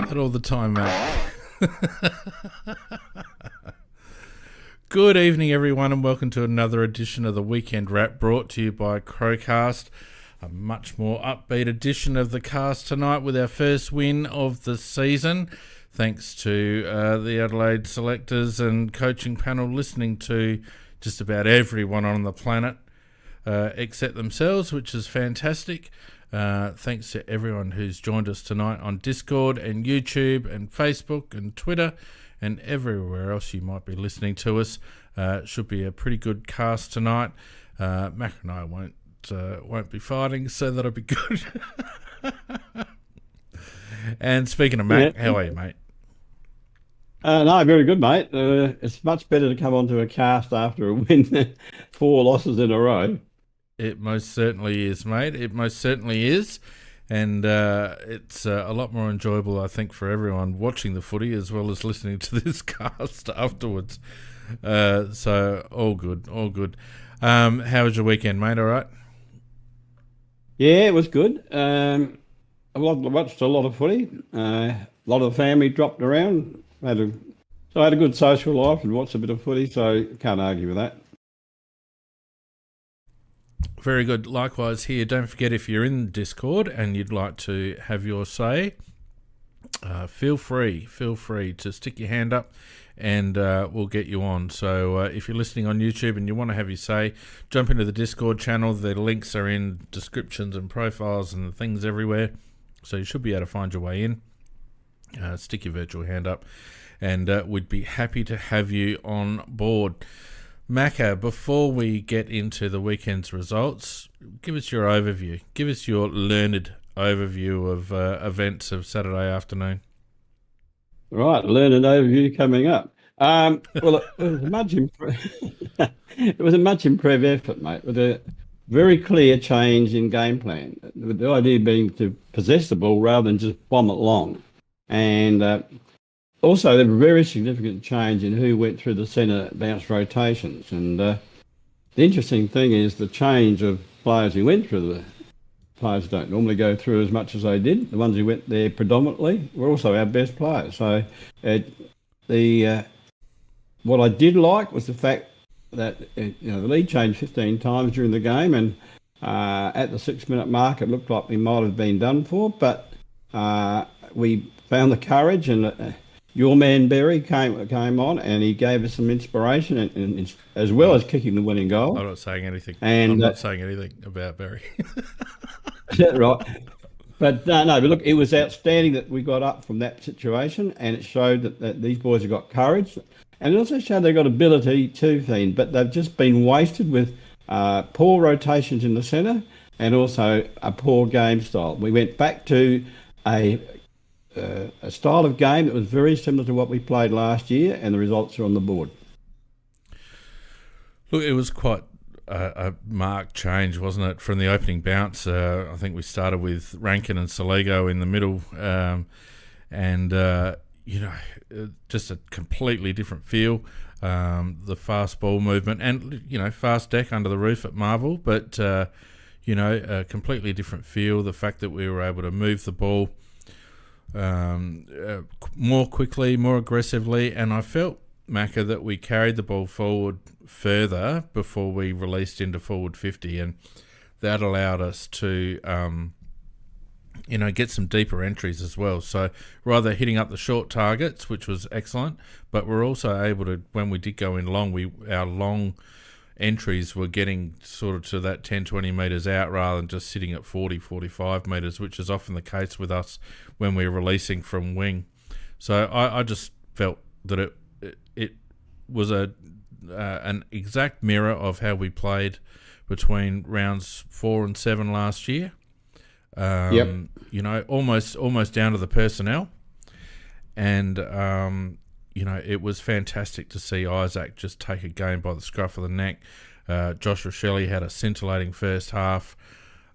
that all the time, mate. Good evening, everyone, and welcome to another edition of the Weekend Wrap brought to you by CrowCast. A much more upbeat edition of the cast tonight with our first win of the season. Thanks to the Adelaide selectors and coaching panel listening to just about everyone on the planet except themselves, which is fantastic. Thanks to everyone who's joined us tonight on Discord and YouTube and Facebook and Twitter and everywhere else you might be listening to us. Should be a pretty good cast tonight. Mac and I won't be fighting, so that'll be good. And speaking of Mac, how are you, mate? No, very good, mate. It's much better to come onto a cast after a win than 4 losses in a row. It most certainly is, mate. It most certainly is. And it's a lot more enjoyable, I think, for everyone watching the footy as well as listening to this cast afterwards. So all good, all good. How was your weekend, mate? All right? Yeah, it was good. I watched a lot of footy. A lot of the family dropped around. I had a good social life and watched a bit of footy, so can't argue with that. Very good. Likewise here. Don't forget, if you're in Discord and you'd like to have your say, feel free to stick your hand up and we'll get you on. So if you're listening on YouTube and you want to have your say, jump into the Discord channel. The links are in descriptions and profiles and things everywhere. So you should be able to find your way in. Stick your virtual hand up and we'd be happy to have you on board. Macca, before we get into the weekend's results, give us your overview. Give us your learned overview of events of Saturday afternoon. Right, learned overview coming up. Well, it was a much improved effort, mate, with a very clear change in game plan. With the idea being to possess the ball rather than just bomb it long. And also, there was a very significant change in who went through the centre bounce rotations. And the interesting thing is the change of players who went through the players don't normally go through as much as they did. The ones who went there predominantly were also our best players. So what I did like was the fact that the lead changed 15 times during the game, and at the 6-minute mark, it looked like we might have been done for. But we found the courage, and your man Berry came on, and he gave us some inspiration, and as well as kicking the winning goal. I'm not saying anything. And I'm not saying anything about Berry. Right. But but look, it was outstanding that we got up from that situation, and it showed that these boys have got courage, and it also showed they've got ability too, Fiend, but they've just been wasted with poor rotations in the centre and also a poor game style. We went back to a style of game that was very similar to what we played last year, and the results are on the board. Look, it was quite a marked change, wasn't it, from the opening bounce? I think we started with Ranken and Soligo in the middle, just a completely different feel. The fast ball movement and, fast deck under the roof at Marvel, but, a completely different feel. The fact that we were able to move the ball more quickly, more aggressively, and I felt, Macca, that we carried the ball forward further before we released into forward 50, and that allowed us to get some deeper entries as well. So rather hitting up the short targets, which was excellent, but we're also able to, when we did go in long, our long entries were getting sort of to that 10-20 metres out rather than just sitting at 40-45 metres, which is often the case with us when we're releasing from wing. So I just felt that it was an exact mirror of how we played between rounds 4 and 7 last year. Yep. Almost down to the personnel. And it was fantastic to see Isaac just take a game by the scruff of the neck. Josh Rochelle had a scintillating first half.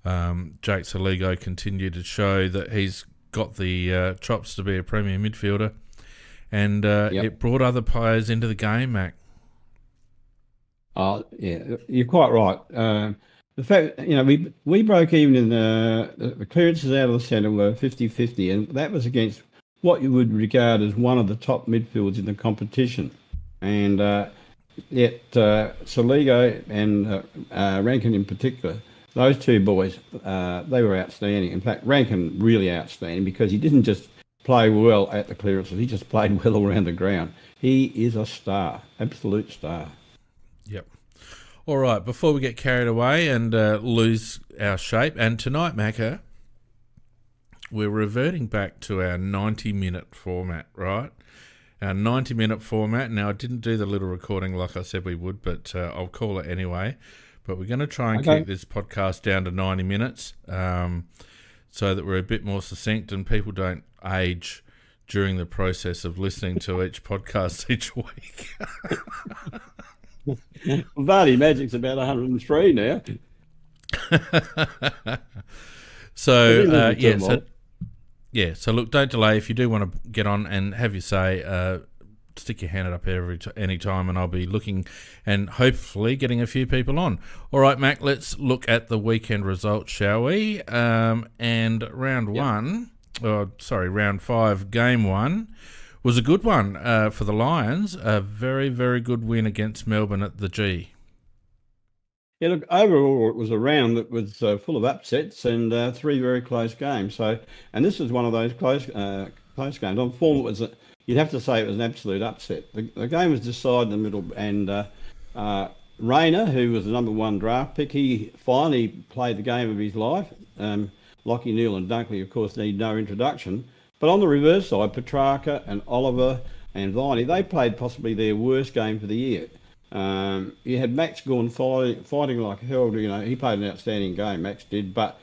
Jake Soligo continued to show that he's got the chops to be a premier midfielder. And It brought other players into the game, Mac. Oh, yeah, you're quite right. The fact, we broke even in the clearances out of the centre were 50-50, and that was against what you would regard as one of the top midfielders in the competition. And yet Soligo and Ranken in particular, those two boys, they were outstanding. In fact, Ranken really outstanding because he didn't just play well at the clearances, he just played well all around the ground. He is a star, absolute star. Yep. All right, before we get carried away and lose our shape, and tonight, Macca, we're reverting back to our 90-minute format, right? Our 90-minute format. Now, I didn't do the little recording like I said we would, but I'll call it anyway. But we're going to try and keep this podcast down to 90 minutes so that we're a bit more succinct and people don't age during the process of listening to each podcast each week. Vardy Magic's about 103 now. So, so look, don't delay. If you do want to get on and have your say, stick your hand up any time, and I'll be looking and hopefully getting a few people on. All right, Mac, let's look at the weekend results, shall we? And round five, game one, was a good one for the Lions. A very, very good win against Melbourne at the G. Yeah, look, overall it was a round that was full of upsets and three very close games. So, and this was one of those close games. On form, you'd have to say it was an absolute upset. The game was decided in the middle, and Rayner, who was the number one draft pick, he finally played the game of his life. Lockie, Neal and Dunkley, of course, need no introduction. But on the reverse side, Petrarca and Oliver and Viney, they played possibly their worst game for the year. You had Max Gorn fighting like hell. He played an outstanding game, Max did, but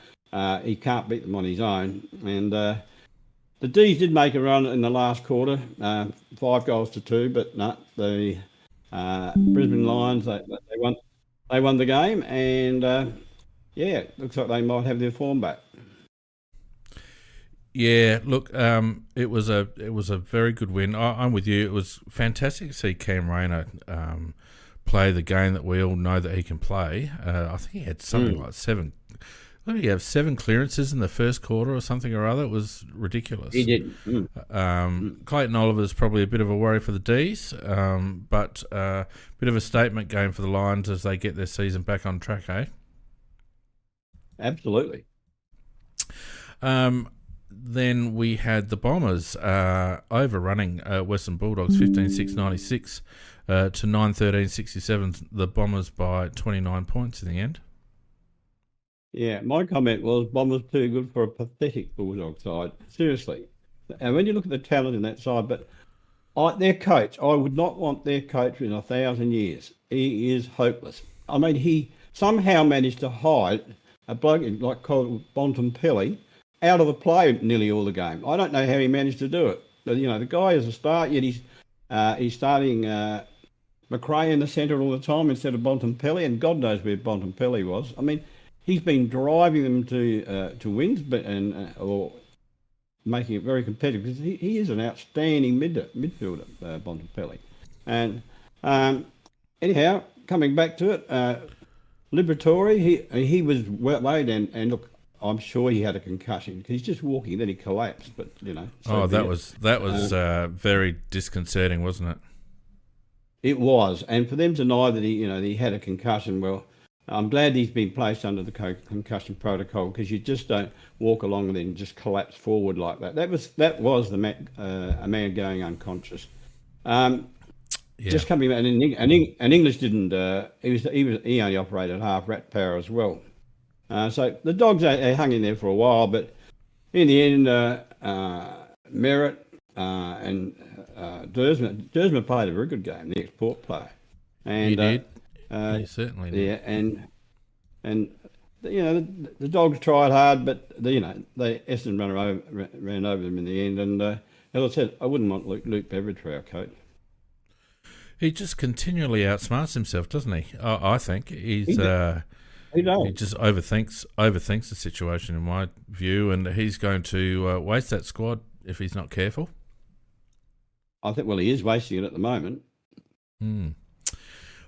he can't beat them on his own. And the D's did make a run in the last quarter, 5-2, but no, the Brisbane Lions, they won the game, and looks like they might have their form back. Yeah, look, it was a very good win. I'm with you. It was fantastic to see Cam Rayner play the game that we all know that he can play. I think he had something like seven. What did he have? 7 clearances in the first quarter or something or other. It was ridiculous. He did. Clayton Oliver's probably a bit of a worry for the D's, but a bit of a statement game for the Lions as they get their season back on track, eh? Absolutely. Then we had the Bombers overrunning Western Bulldogs 15-6-96 to 9-13-67. The Bombers by 29 points in the end. Yeah, my comment was Bombers too good for a pathetic Bulldog side. Seriously. And when you look at the talent in that side, but their coach, I would not want their coach in 1,000 years. He is hopeless. I mean, he somehow managed to hide a bloke like called Bontempelli out of the play nearly all the game. I don't know how he managed to do it. But, the guy is a star, yet he's starting McRae in the centre all the time instead of Bontempelli, and God knows where Bontempelli was. I mean, he's been driving them to wins, or making it very competitive because he is an outstanding midfielder, Bontempelli. And anyhow, coming back to it, Liberatore, he was weighed and look, I'm sure he had a concussion because he's just walking, then he collapsed. But that was very disconcerting, wasn't it? It was, and for them to deny that he had a concussion, well, I'm glad he's been placed under the concussion protocol because you just don't walk along and then just collapse forward like that. That was a man going unconscious. Just coming back, and English didn't. He only operated half rat power as well. So the Dogs hung in there for a while, but in the end, Merritt and Dersma played a very good game, the export player. And he did. He certainly did. Yeah, and the Dogs tried hard, but Essendon ran over them in the end. And as I said, I wouldn't want Luke Beveridge for our coach. He just continually outsmarts himself, doesn't he? I think he just overthinks the situation, in my view, and he's going to waste that squad if he's not careful. I think, he is wasting it at the moment.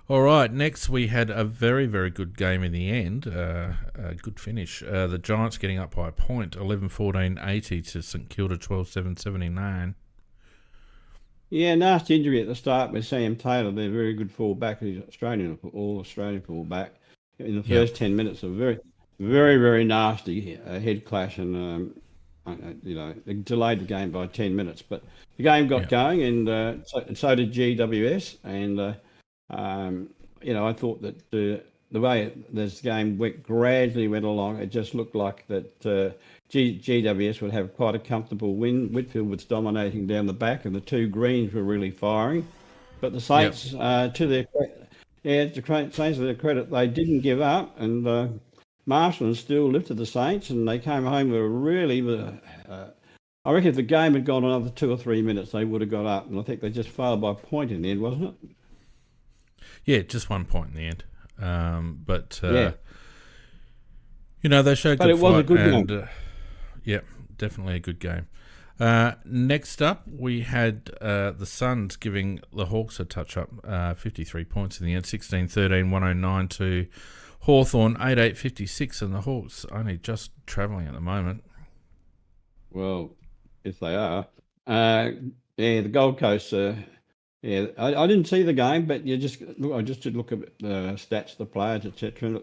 All right, next we had a very, very good game in the end, a good finish. The Giants getting up by a point, 11-14-80 to St Kilda, 12-7-79. Yeah, nasty injury at the start with Sam Taylor. They're very good fullback. He's Australian fullback. In the first 10 minutes, a very, very, very nasty head clash, and it delayed the game by 10 minutes. But the game got going, and so did GWS. And I thought that the way this game gradually went along, it just looked like that GWS would have quite a comfortable win. Midfield was dominating down the back, and the two greens were really firing. But the Saints, to their credit, they didn't give up, and Marsland still lifted the Saints, and they came home with a really. I reckon if the game had gone another 2 or 3 minutes, they would have got up, and I think they just failed by a point in the end, wasn't it? Yeah, just 1 point in the end. They showed good fight. But it was a good game. Definitely a good game. Next up, we had the Suns giving the Hawks a touch-up, 53 points in the end, 16-13, 109 to Hawthorn, 8-8-56, and the Hawks only just travelling at the moment. Well, if they are. The Gold Coast... I didn't see the game, but I just did look at the stats of the players, etc.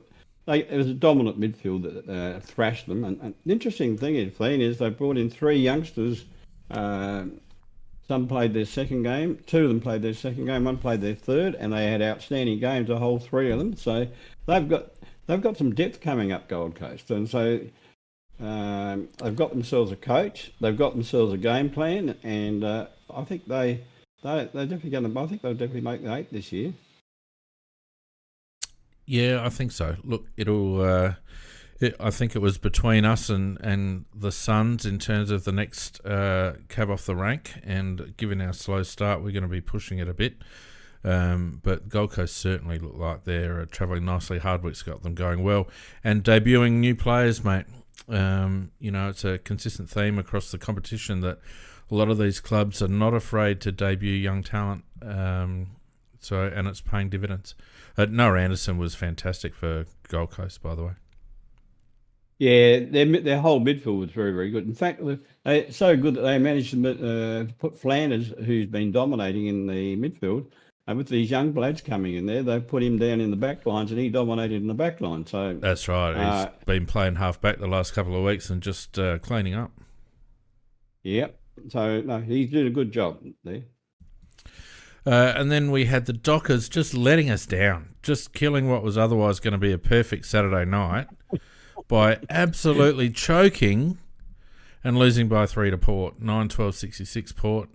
It was a dominant midfield that thrashed them. And the interesting thing is they brought in 3 youngsters. Some played their second game. 2 of them played their second game. 1 played their third, and they had outstanding games. The whole 3 of them. So they've got some depth coming up, Gold Coast, and so they've got themselves a coach. They've got themselves a game plan, and I think they're definitely going to. I think they'll definitely make the 8 this year. Yeah, I think so. Look, I think it was between us and the Suns in terms of the next cab off the rank, and given our slow start, we're going to be pushing it a bit. But Gold Coast certainly look like they're travelling nicely. Hardwick's got them going well, and debuting new players, mate. It's a consistent theme across the competition that a lot of these clubs are not afraid to debut young talent, and it's paying dividends. Noah Anderson was fantastic for Gold Coast, by the way. Yeah, their whole midfield was very, very good. In fact, it's so good that they managed to put Flanders, who's been dominating in the midfield, and with these young blokes coming in there, they put him down in the back lines, and he dominated in the back line. So that's right. He's been playing half back the last couple of weeks and just cleaning up. Yep. So no, he did a good job there. And then we had the Dockers just letting us down, just killing what was otherwise going to be a perfect Saturday night by absolutely choking and losing by 3 to Port. 9-12-66 Port,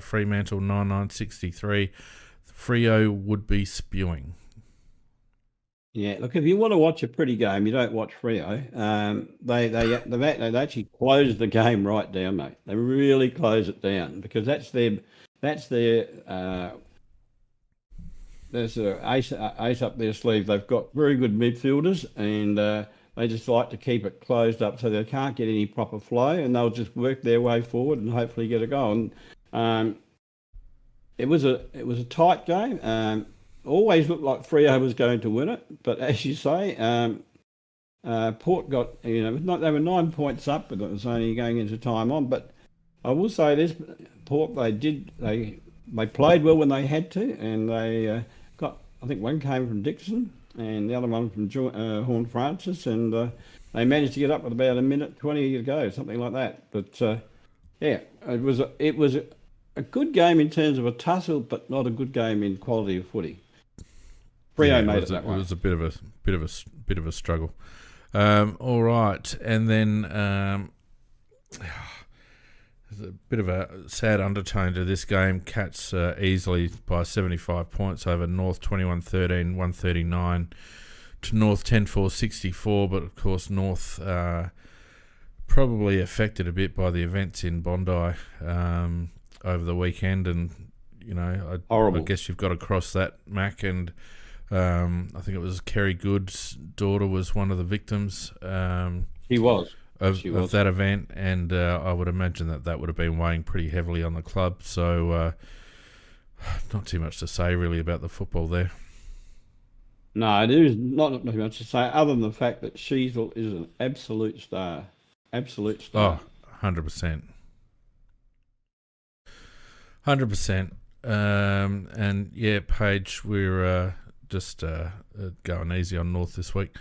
Fremantle 9-9-63. Freo would be spewing. Yeah, look, if you want to watch a pretty game, you don't watch Freo. They actually closed the game right down, mate. They really close it down because that's their ace up their sleeve. They've got very good midfielders, and they just like to keep it closed up so they can't get any proper flow, and they'll just work their way forward and hopefully get a goal. And it was a tight game. Always looked like Freo was going to win it, but as you say, Port got they were 9 points up, but it was only going into time on. But I will say this: Port they played well when they had to, and they got, I think one came from Dixon and the other one from Horn Francis, and they managed to get up with about a minute 20 to go, something like that. But it was a good game in terms of a tussle, but not a good game in quality of footy. Freo made it that way. It was a bit of a struggle. All right, and then there's a bit of a sad undertone to this game. Cats easily by 75 points over North, 21-13, 139 to North, 10-4-64. But of course, North probably affected a bit by the events in Bondi over the weekend, and I guess you've got to cross that, Mac, and I think it was Kerry Good's daughter was one of the victims. He was. Of that event, and I would imagine that would have been weighing pretty heavily on the club. So not too much to say really about the football there. No, there is not much to say other than the fact that Sheasel is an absolute star. Absolute Oh, star. 100%. 100%. And yeah, Paige, we're just going easy on North this week.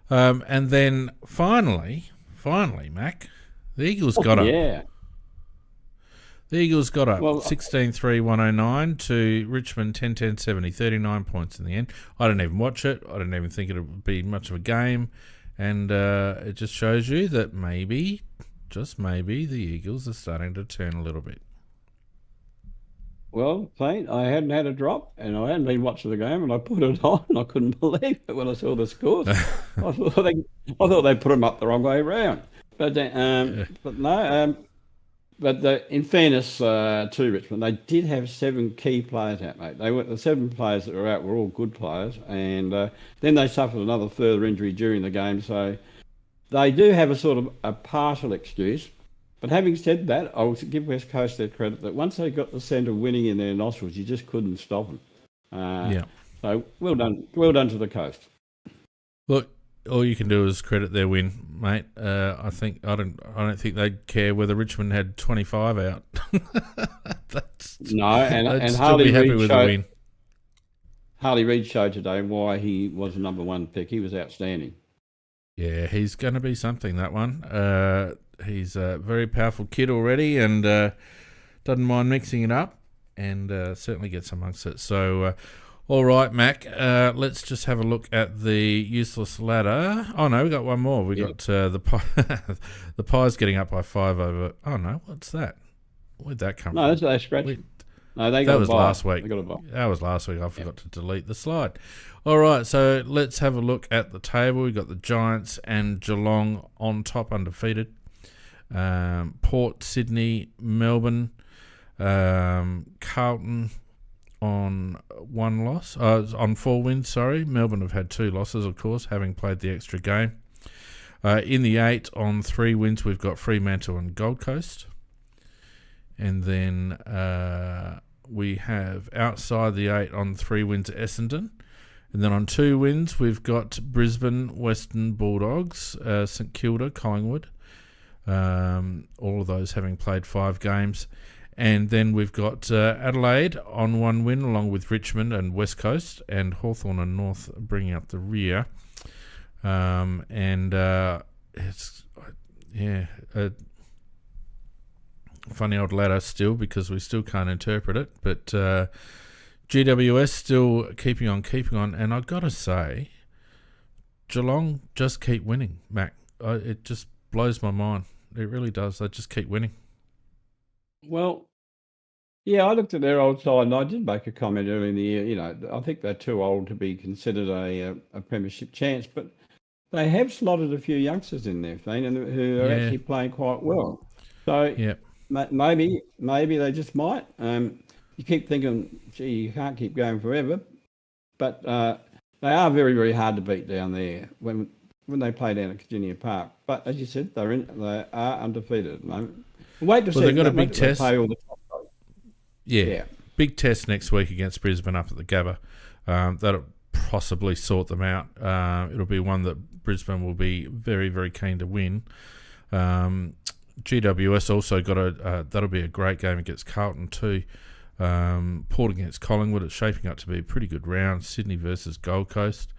And then finally, Mac, the Eagles got up. Yeah. The Eagles got up Well, 16-3-109 to Richmond 10-10-70, 39 points in the end. I didn't even watch it. I didn't even think it would be much of a game. And it just shows you that maybe, just maybe, the Eagles are starting to turn a little bit. well, Saint, I hadn't had a drop, and I hadn't been watching the game, and I put it on, and I couldn't believe it when I saw the scores. I thought they put them up the wrong way around. But no. But in fairness to Richmond, they did have 7 key players out, mate. The 7 players that were out were all good players, and then they suffered another further injury during the game. So they do have a sort of a partial excuse. But having said that, I will give West Coast their credit that once they got the centre winning in their nostrils, you just couldn't stop them. Yeah. So well done to the Coast. Look, all you can do is credit their win, mate. I don't think they'd care whether Richmond had 25 out. And Harley Reid Harley Reid showed today why he was the number 1 pick. He was outstanding. Yeah, he's going to be something, that one. He's a very powerful kid already and doesn't mind mixing it up and certainly gets amongst it. So, all right, Mac, let's just have a look at the useless ladder. Oh, no, we got one more. We got the Pies getting up by 5 over... Oh, no, what's that? Where'd that come from? No, they scratched. No, that was last week. They got a bye. That was last week. I forgot to delete the slide. All right, so let's have a look at the table. We've got the Giants and Geelong on top, undefeated. Port, Sydney, Melbourne, Carlton on 1 loss. On 4 wins, sorry. Melbourne have had 2 losses, of course, having played the extra game. In the 8 on 3 wins, we've got Fremantle and Gold Coast. And then we have outside the 8 on 3 wins, Essendon. And then on 2 wins, we've got Brisbane, Western Bulldogs, St Kilda, Collingwood. All of those having played 5 games. And then we've got Adelaide on 1 win, along with Richmond and West Coast, and Hawthorn and North bringing up the rear. A funny old ladder still, because we still can't interpret it. But GWS still keeping on. And I've got to say, Geelong just keep winning, Mac. It just blows my mind. It really does. They just keep winning. Well, yeah, I looked at their old side, and I did make a comment early in the year. You know, I think they're too old to be considered a premiership chance, but they have slotted a few youngsters in there, Fane, and who are actually playing quite well. So maybe they just might. You keep thinking, gee, you can't keep going forever, but they are very, very hard to beat down there when they play down at Virginia Park. But as you said, they are undefeated at the moment. Wait to see. They've got a big test. Big test next week against Brisbane up at the Gabba. That'll possibly sort them out. It'll be one that Brisbane will be very, very keen to win. GWS also got that'll be a great game against Carlton too. Port against Collingwood. It's shaping up to be a pretty good round. Sydney versus Gold Coast.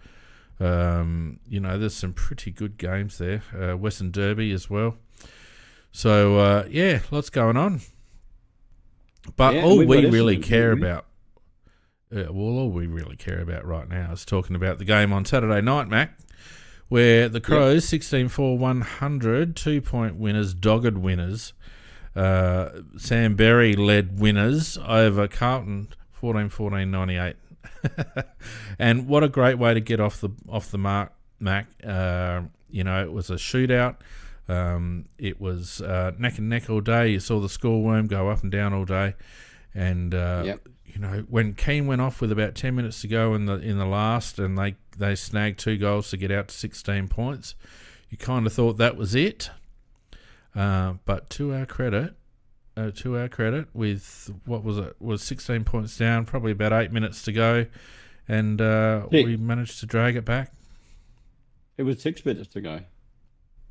There's some pretty good games there. Western Derby as well. So, lots going on. But all we really care about right now is talking about the game on Saturday night, Mac, where the Crows, 16-4-100, 2-point winners, dogged winners, Sam Berry-led winners over Carlton, 14-14-98. And what a great way to get off the mark, Mac. It was a shootout. It was neck and neck all day. You saw the score worm go up and down all day. And, when Keane went off with about 10 minutes to go in the last, and they snagged 2 goals to get out to 16 points, you kind of thought that was it. But to our credit, with, what was it, was 16 points down, probably about 8 minutes to go, and we managed to drag it back. It was 6 minutes to go.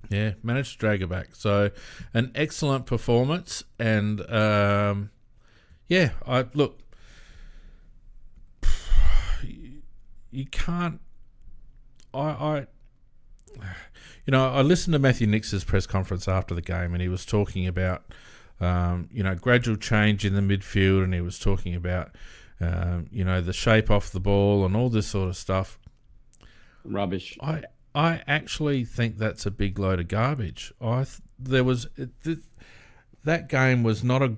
Yeah, managed to drag it back. So, an excellent performance, and yeah, you can't. I listened to Matthew Nix's press conference after the game, and he was talking about gradual change in the midfield, and he was talking about the shape off the ball and all this sort of stuff. Rubbish. I actually think that's a big load of garbage. That game was not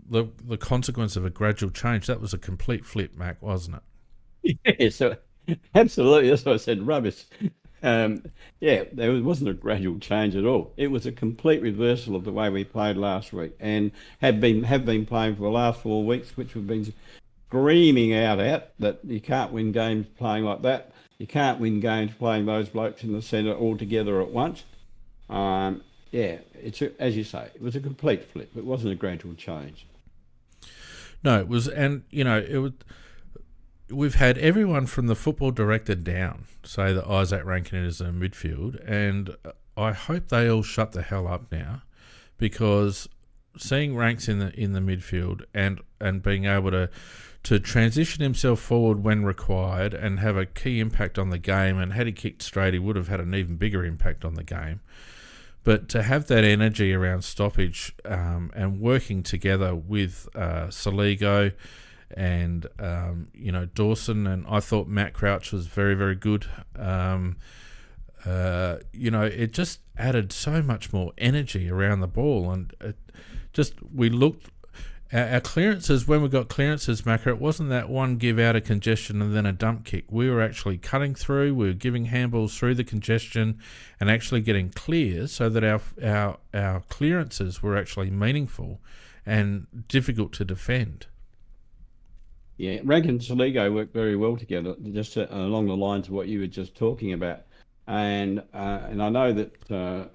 the consequence of a gradual change. That was a complete flip, Mac, wasn't it? Yeah, so absolutely. That's what I said. Rubbish. There wasn't a gradual change at all. It was a complete reversal of the way we played last week, and have been playing for the last 4 weeks, which we've been screaming out that you can't win games playing like that. You can't win games playing those blokes in the centre all together at once. It's as you say, it was a complete flip. It wasn't a gradual change. No, it was, and it was. We've had everyone from the football director down say that Isaac Ranken is in midfield, and I hope they all shut the hell up now, because seeing Ranks in the midfield and being able to transition himself forward when required and have a key impact on the game, and had he kicked straight, he would have had an even bigger impact on the game. But to have that energy around stoppage and working together with Saligo and Dawson, and I thought Matt Crouch was very, very good. It just added so much more energy around the ball, and we looked. Our clearances, when we got clearances, Macca, it wasn't that one give out of congestion and then a dump kick. We were actually cutting through, we were giving handballs through the congestion and actually getting clear, so that our clearances were actually meaningful and difficult to defend. Yeah, Ranken and Saligo worked very well together, just along the lines of what you were just talking about. And I know that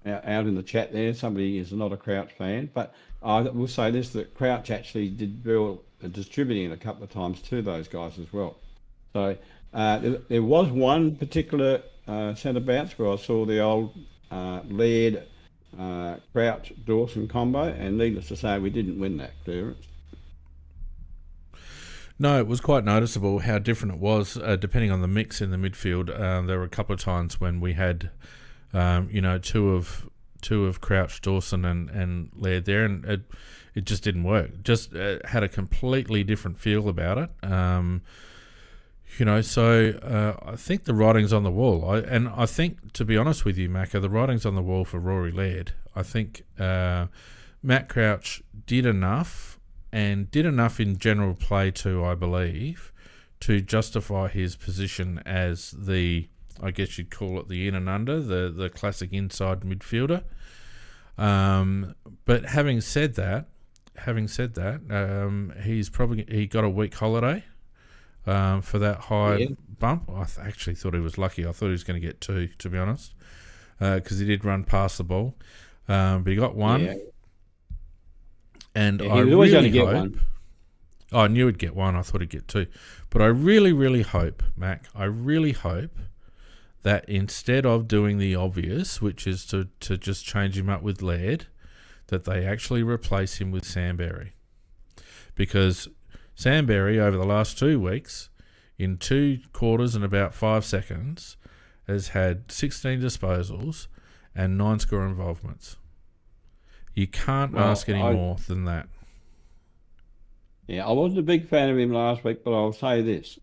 out in the chat there, somebody is not a Crouch fan, but I will say this, that Crouch actually did very well distributing a couple of times to those guys as well. So there was one particular centre bounce where I saw the old Laird Crouch Dawson combo, and needless to say, we didn't win that clearance. No, it was quite noticeable how different it was depending on the mix in the midfield. There were a couple of times when we had, two of Crouch, Dawson, and Laird there, and it just didn't work. Just had a completely different feel about it. So I think the writing's on the wall. I think, to be honest with you, Macca, the writing's on the wall for Rory Laird. I think Matt Crouch did enough, and did enough in general play too, I believe, to justify his position as the, I guess you'd call it the in and under, the classic inside midfielder. But having said that, he got a week holiday for that high bump. I actually thought he was lucky. I thought he was going to get 2, to be honest, because he did run past the ball, but he got 1. Yeah. And I really hope. Oh, I knew he'd get 1. I thought he'd get 2. But I really, really hope, Mac, that instead of doing the obvious, which is to just change him up with Laird, that they actually replace him with Samberry. Because Samberry, over the last 2 weeks, in 2 quarters and about 5 seconds, has had 16 disposals and 9 score involvements. You can't ask any more than that. Yeah, I wasn't a big fan of him last week, but I'll say this: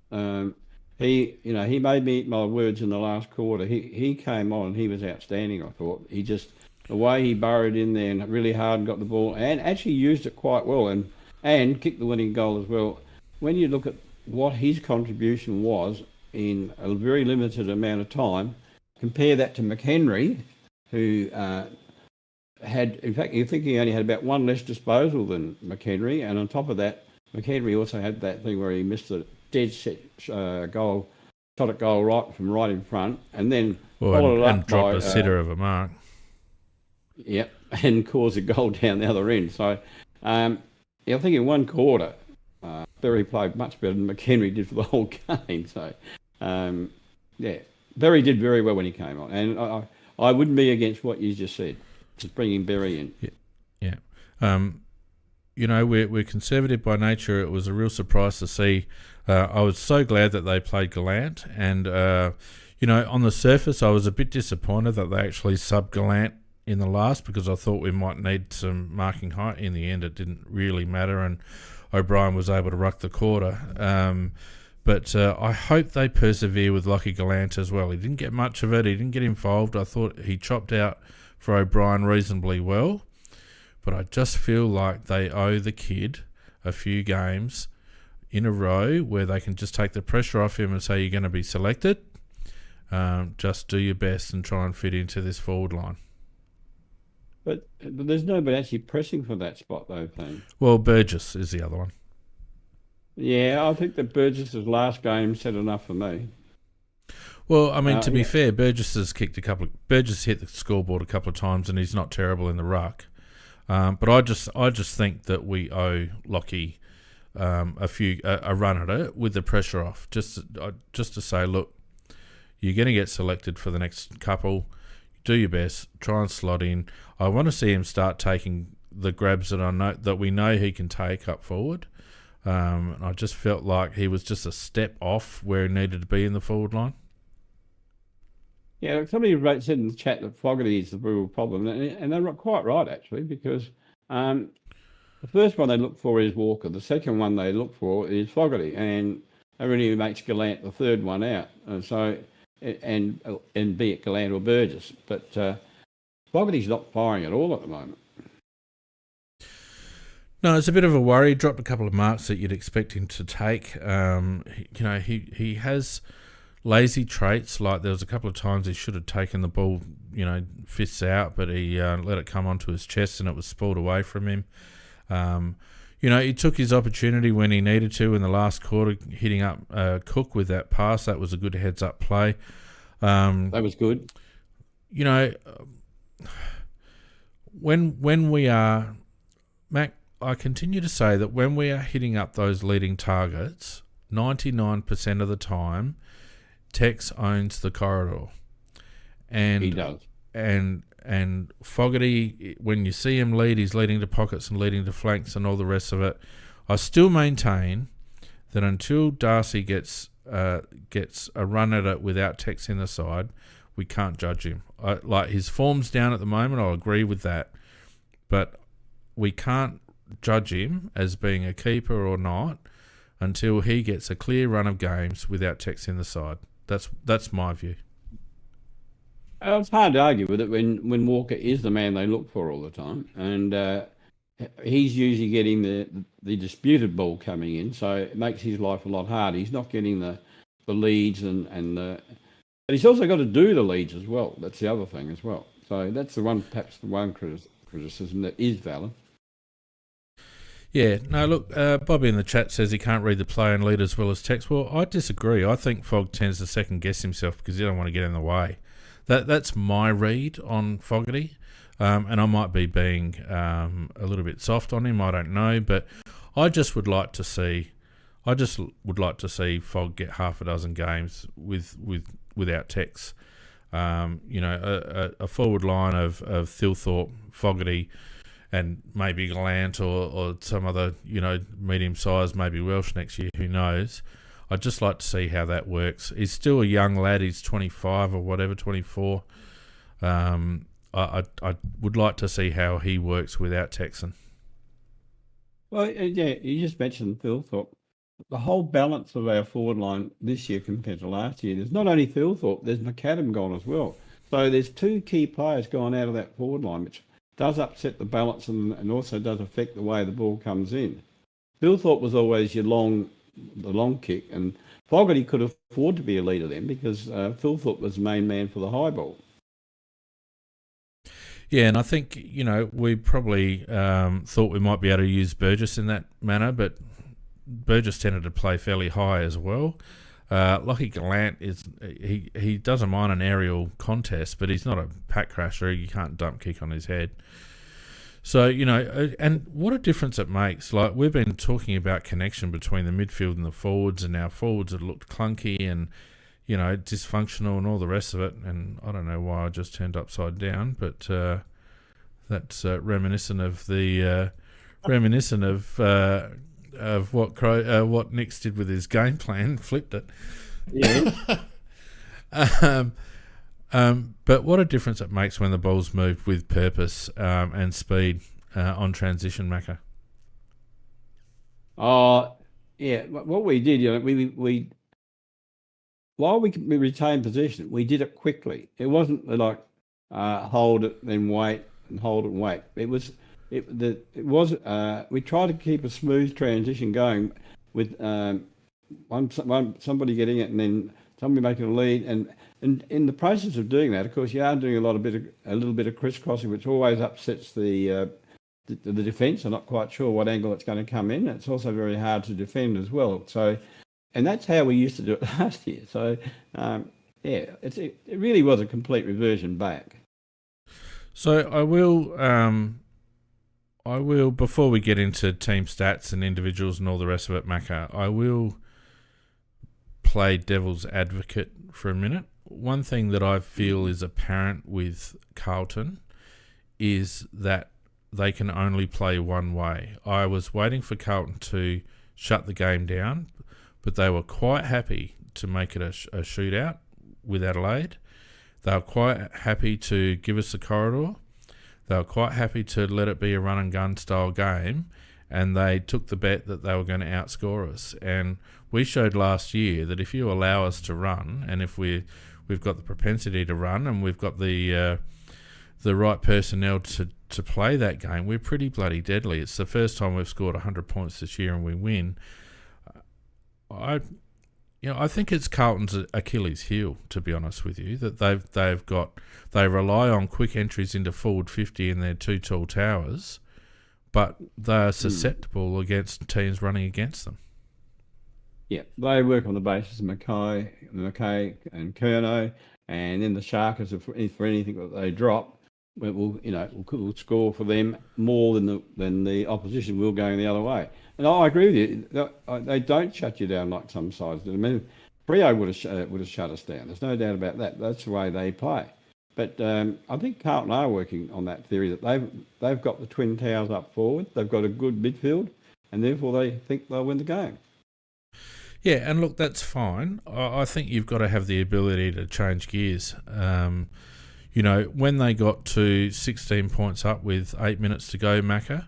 he made me eat my words in the last quarter. He came on, he was outstanding. I thought the way he burrowed in there and really hard and got the ball, and actually used it quite well, and kicked the winning goal as well. When you look at what his contribution was in a very limited amount of time, compare that to McHenry, who had, in fact, you think he only had about 1 less disposal than McHenry, and on top of that, McHenry also had that thing where he missed a dead set goal, shot at goal right in front, and then followed it up dropped by a sitter of a mark. Yep, and caused a goal down the other end. So, I think in 1 quarter, Berry played much better than McHenry did for the whole game. So, yeah, Berry did very well when he came on. And I wouldn't be against what you just said, just bringing Berry in. Yeah. We're conservative by nature. It was a real surprise to see. I was so glad that they played Gallant. And, on the surface, I was a bit disappointed that they actually subbed Gallant in the last, because I thought we might need some marking height. In the end, it didn't really matter, and O'Brien was able to ruck the quarter. But I hope they persevere with Lockie Gallant as well. He didn't get much of it. He didn't get involved. I thought he chopped out for O'Brien reasonably well. But I just feel like they owe the kid a few games in a row where they can just take the pressure off him and say, you're going to be selected. Just do your best and try and fit into this forward line. But there's nobody actually pressing for that spot, though, Thane. Well, Burgess is the other one. Yeah, I think that Burgess's last game said enough for me. Well, I mean, to be fair, Burgess hit the scoreboard a couple of times, and he's not terrible in the ruck. But I just think that we owe Lockie a run at it with the pressure off, just to say, look, you're going to get selected for the next couple. Do your best. Try and slot in. I want to see him start taking the grabs that we know he can take up forward. I just felt like he was just a step off where he needed to be in the forward line. Yeah, somebody said in the chat that Fogarty is the real problem, and they're quite right, actually, because the first one they look for is Walker. The second one they look for is Fogarty, and that really makes Gallant the third one out. And be it Gallant or Burgess. But Fogarty's not firing at all at the moment. No, it's a bit of a worry. He dropped a couple of marks that you'd expect him to take. He has lazy traits. Like there was a couple of times he should have taken the ball, fists out, but he let it come onto his chest and it was spoiled away from him. He took his opportunity when he needed to in the last quarter, hitting up Cook with that pass. That was a good heads-up play. That was good. When we are, Mac, I continue to say that when we are hitting up those leading targets, 99% of the time, Tex owns the corridor. And he does. And Fogarty, when you see him lead, he's leading to pockets and leading to flanks and all the rest of it. I still maintain that until Darcy gets a run at it without Tex in the side, we can't judge him. His form's down at the moment, I'll agree with that. But we can't judge him as being a keeper or not until he gets a clear run of games without Tex in the side. That's my view. It's hard to argue with it when Walker is the man they look for all the time, and he's usually getting the disputed ball coming in, so it makes his life a lot harder. He's not getting the leads but he's also got to do the leads as well. That's the other thing as well. So that's perhaps the one criticism that is valid. Yeah, no, look, Bobby in the chat says he can't read the play and lead as well as Tex. Well, I disagree. I think Fogg tends to second guess himself because he don't want to get in the way. That's my read on Fogarty, and I might be being a little bit soft on him. I don't know, but I just would like to see Fogg get half a dozen games without Tex. A forward line of Thilthorpe, Fogarty, and maybe Gallant or some other medium size, maybe Welsh next year. Who knows? I'd just like to see how that works. He's still a young lad. He's 25 or whatever, 24. I would like to see how he works without Texan. Well, yeah, you just mentioned Thilthorpe. The whole balance of our forward line this year compared to last year, there's not only Thilthorpe, there's McAdam gone as well. So there's two key players gone out of that forward line, which does upset the balance and also does affect the way the ball comes in. Thilthorpe was always the long kick, and Fogarty could afford to be a leader then because Thilthorpe was the main man for the high ball. Yeah, and I think, we probably thought we might be able to use Burgess in that manner, but Burgess tended to play fairly high as well. Lockie Gallant he doesn't mind an aerial contest, but he's not a pack crasher. You can't dump kick on his head. So, and what a difference it makes. Like, we've been talking about connection between the midfield and the forwards, and our forwards have looked clunky and, dysfunctional and all the rest of it. And I don't know why I just turned upside down, but that's reminiscent of what Nick's did with his game plan, flipped it. Yeah. But what a difference it makes when the ball's moved with purpose and speed on transition, Macca. Yeah. What we did, we while we retained possession, we did it quickly. It wasn't like hold it, then wait, and hold it and wait. We tried to keep a smooth transition going with somebody getting it and then somebody making a lead, and in the process of doing that, of course, you are doing a little bit of crisscrossing, which always upsets the defence. I'm not quite sure what angle it's going to come in. It's also very hard to defend as well. So, and that's how we used to do it last year. So, it really was a complete reversion back. So I will, before we get into team stats and individuals and all the rest of it, Macca, I will play devil's advocate for a minute. One thing that I feel is apparent with Carlton is that they can only play one way. I was waiting for Carlton to shut the game down, but they were quite happy to make it a shootout with Adelaide. They were quite happy to give us the corridor. They were quite happy to let it be a run and gun style game, and they took the bet that they were going to outscore us. And we showed last year that if you allow us to run, and if we've got the propensity to run, and we've got the right personnel to play that game, we're pretty bloody deadly. It's the first time we've scored 100 points this year and we win. I think it's Carlton's Achilles heel, to be honest with you, that they rely on quick entries into forward 50 in their two tall towers, but they are susceptible against teams running against them. Yeah, they work on the basis of McKay and Curnow, and then the Sharkers, for anything that they drop, we'll score for them more than the opposition will going the other way. And I agree with you. They don't shut you down like some sides do. I mean, Freo would have shut us down. There's no doubt about that. That's the way they play. But I think Carlton are working on that theory that they've got the twin towers up forward. They've got a good midfield, and therefore they think they'll win the game. Yeah, and look, that's fine. I think you've got to have the ability to change gears. When they got to 16 points up with 8 minutes to go, Macca,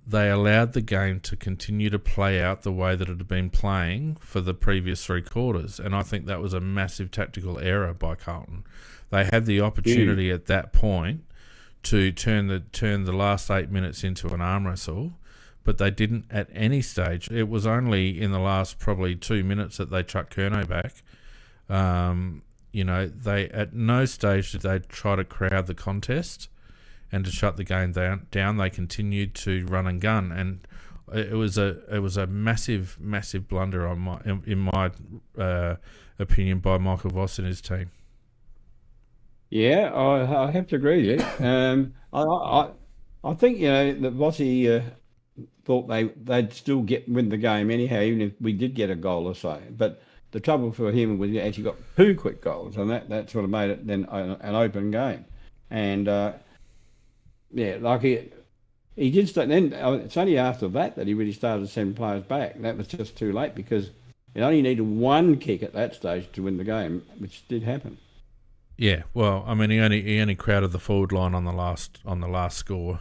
they allowed the game to continue to play out the way that it had been playing for the previous three quarters. And I think that was a massive tactical error by Carlton. They had the opportunity at that point to turn the last 8 minutes into an arm wrestle, but they didn't at any stage. It was only in the last probably 2 minutes that they chucked Curnow back. They at no stage did they try to crowd the contest and to shut the game down. They continued to run and gun, and it was a massive blunder in my opinion by Michael Voss and his team. Yeah, I have to agree with you. I think that Vossi thought they'd still win the game anyhow, even if we did get a goal or so. But the trouble for him was he actually got two quick goals, and that sort of made it then an open game. And like he did start. Then it's only after that he really started to send players back. That was just too late because it only needed one kick at that stage to win the game, which did happen. Yeah, well, I mean, he only crowded the forward line on the last score,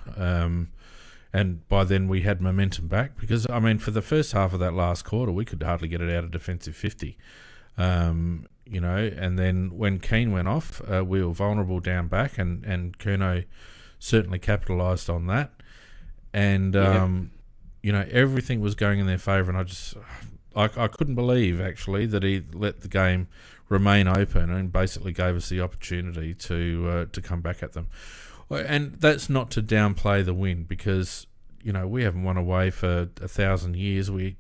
and by then we had momentum back because, I mean, for the first half of that last quarter, we could hardly get it out of defensive 50, and then when Keane went off, we were vulnerable down back, and Curnow certainly capitalised on that, and everything was going in their favour, and I couldn't believe actually that he let the game remain open and basically gave us the opportunity to come back at them. And that's not to downplay the win because we haven't won away for 1,000 years. And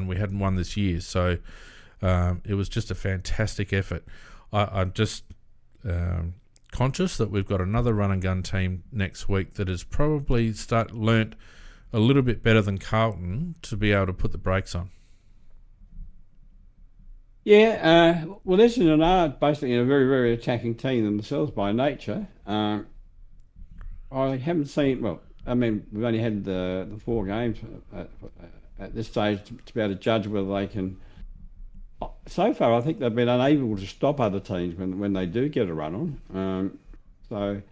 we hadn't won this year, so it was just a fantastic effort. I'm just conscious that we've got another run and gun team next week that has probably learnt a little bit better than Carlton to be able to put the brakes on. Yeah, well, Essendon are basically a very, very attacking team themselves by nature. I haven't seen, well, I mean, we've only had the 4 games at this stage to be able to judge whether they can. So far, I think they've been unable to stop other teams when they do get a run on. So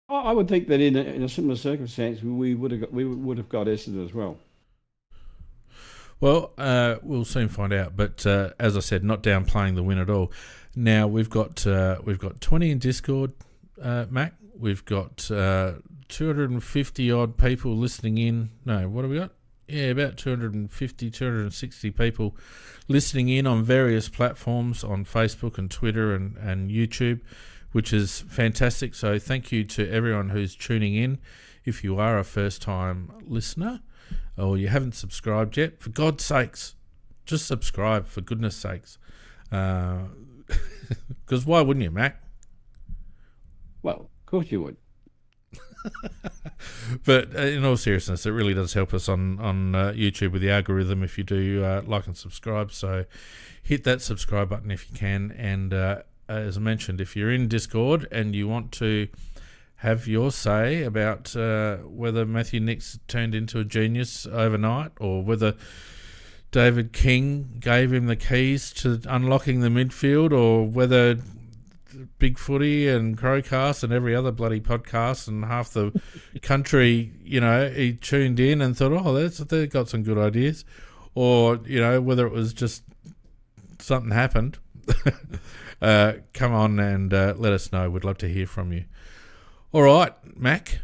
I would think that in a similar circumstance, we would have got Essendon as well. Well, we'll soon find out. But as I said, not downplaying the win at all. Now we've got 20 in Discord, Mac. We've got 250 odd people listening in. No, what have we got? Yeah, about 250, 260 people listening in on various platforms on Facebook and Twitter and YouTube, which is fantastic. So thank you to everyone who's tuning in. If you are a first-time listener or you haven't subscribed yet, for God's sakes, just subscribe, for goodness sakes. Because why wouldn't you, Mac? Well, of course you would. But in all seriousness, it really does help us on YouTube with the algorithm if you do like and subscribe. So hit that subscribe button if you can. And as I mentioned, if you're in Discord and you want to have your say about whether Matthew Nicks turned into a genius overnight or whether David King gave him the keys to unlocking the midfield, or whether Big Footy and CrowCast and every other bloody podcast and half the country, he tuned in and thought, they've got some good ideas, or, whether it was just something happened, come on and let us know. We'd love to hear from you. All right, Mac.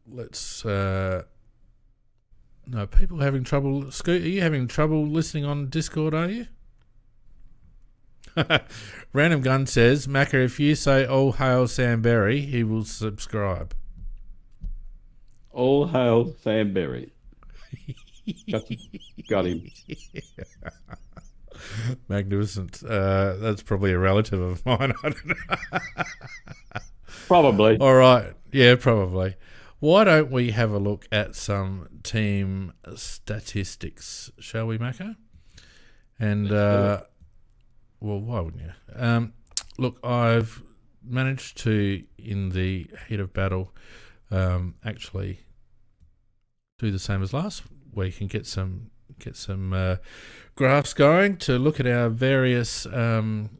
Let's... No, people having trouble... Scoot, are you having trouble listening on Discord, are you? Random Gun says, Macca, if you say all hail Sam Berry, he will subscribe. All hail Sam Berry. Got him. Magnificent. That's probably a relative of mine. I don't know. Probably. All right. Yeah, probably. Why don't we have a look at some team statistics, shall we, Macca? And, well, why wouldn't you? Look, I've managed to, in the heat of battle, actually do the same as last week and get some graphs going to look at our various stats.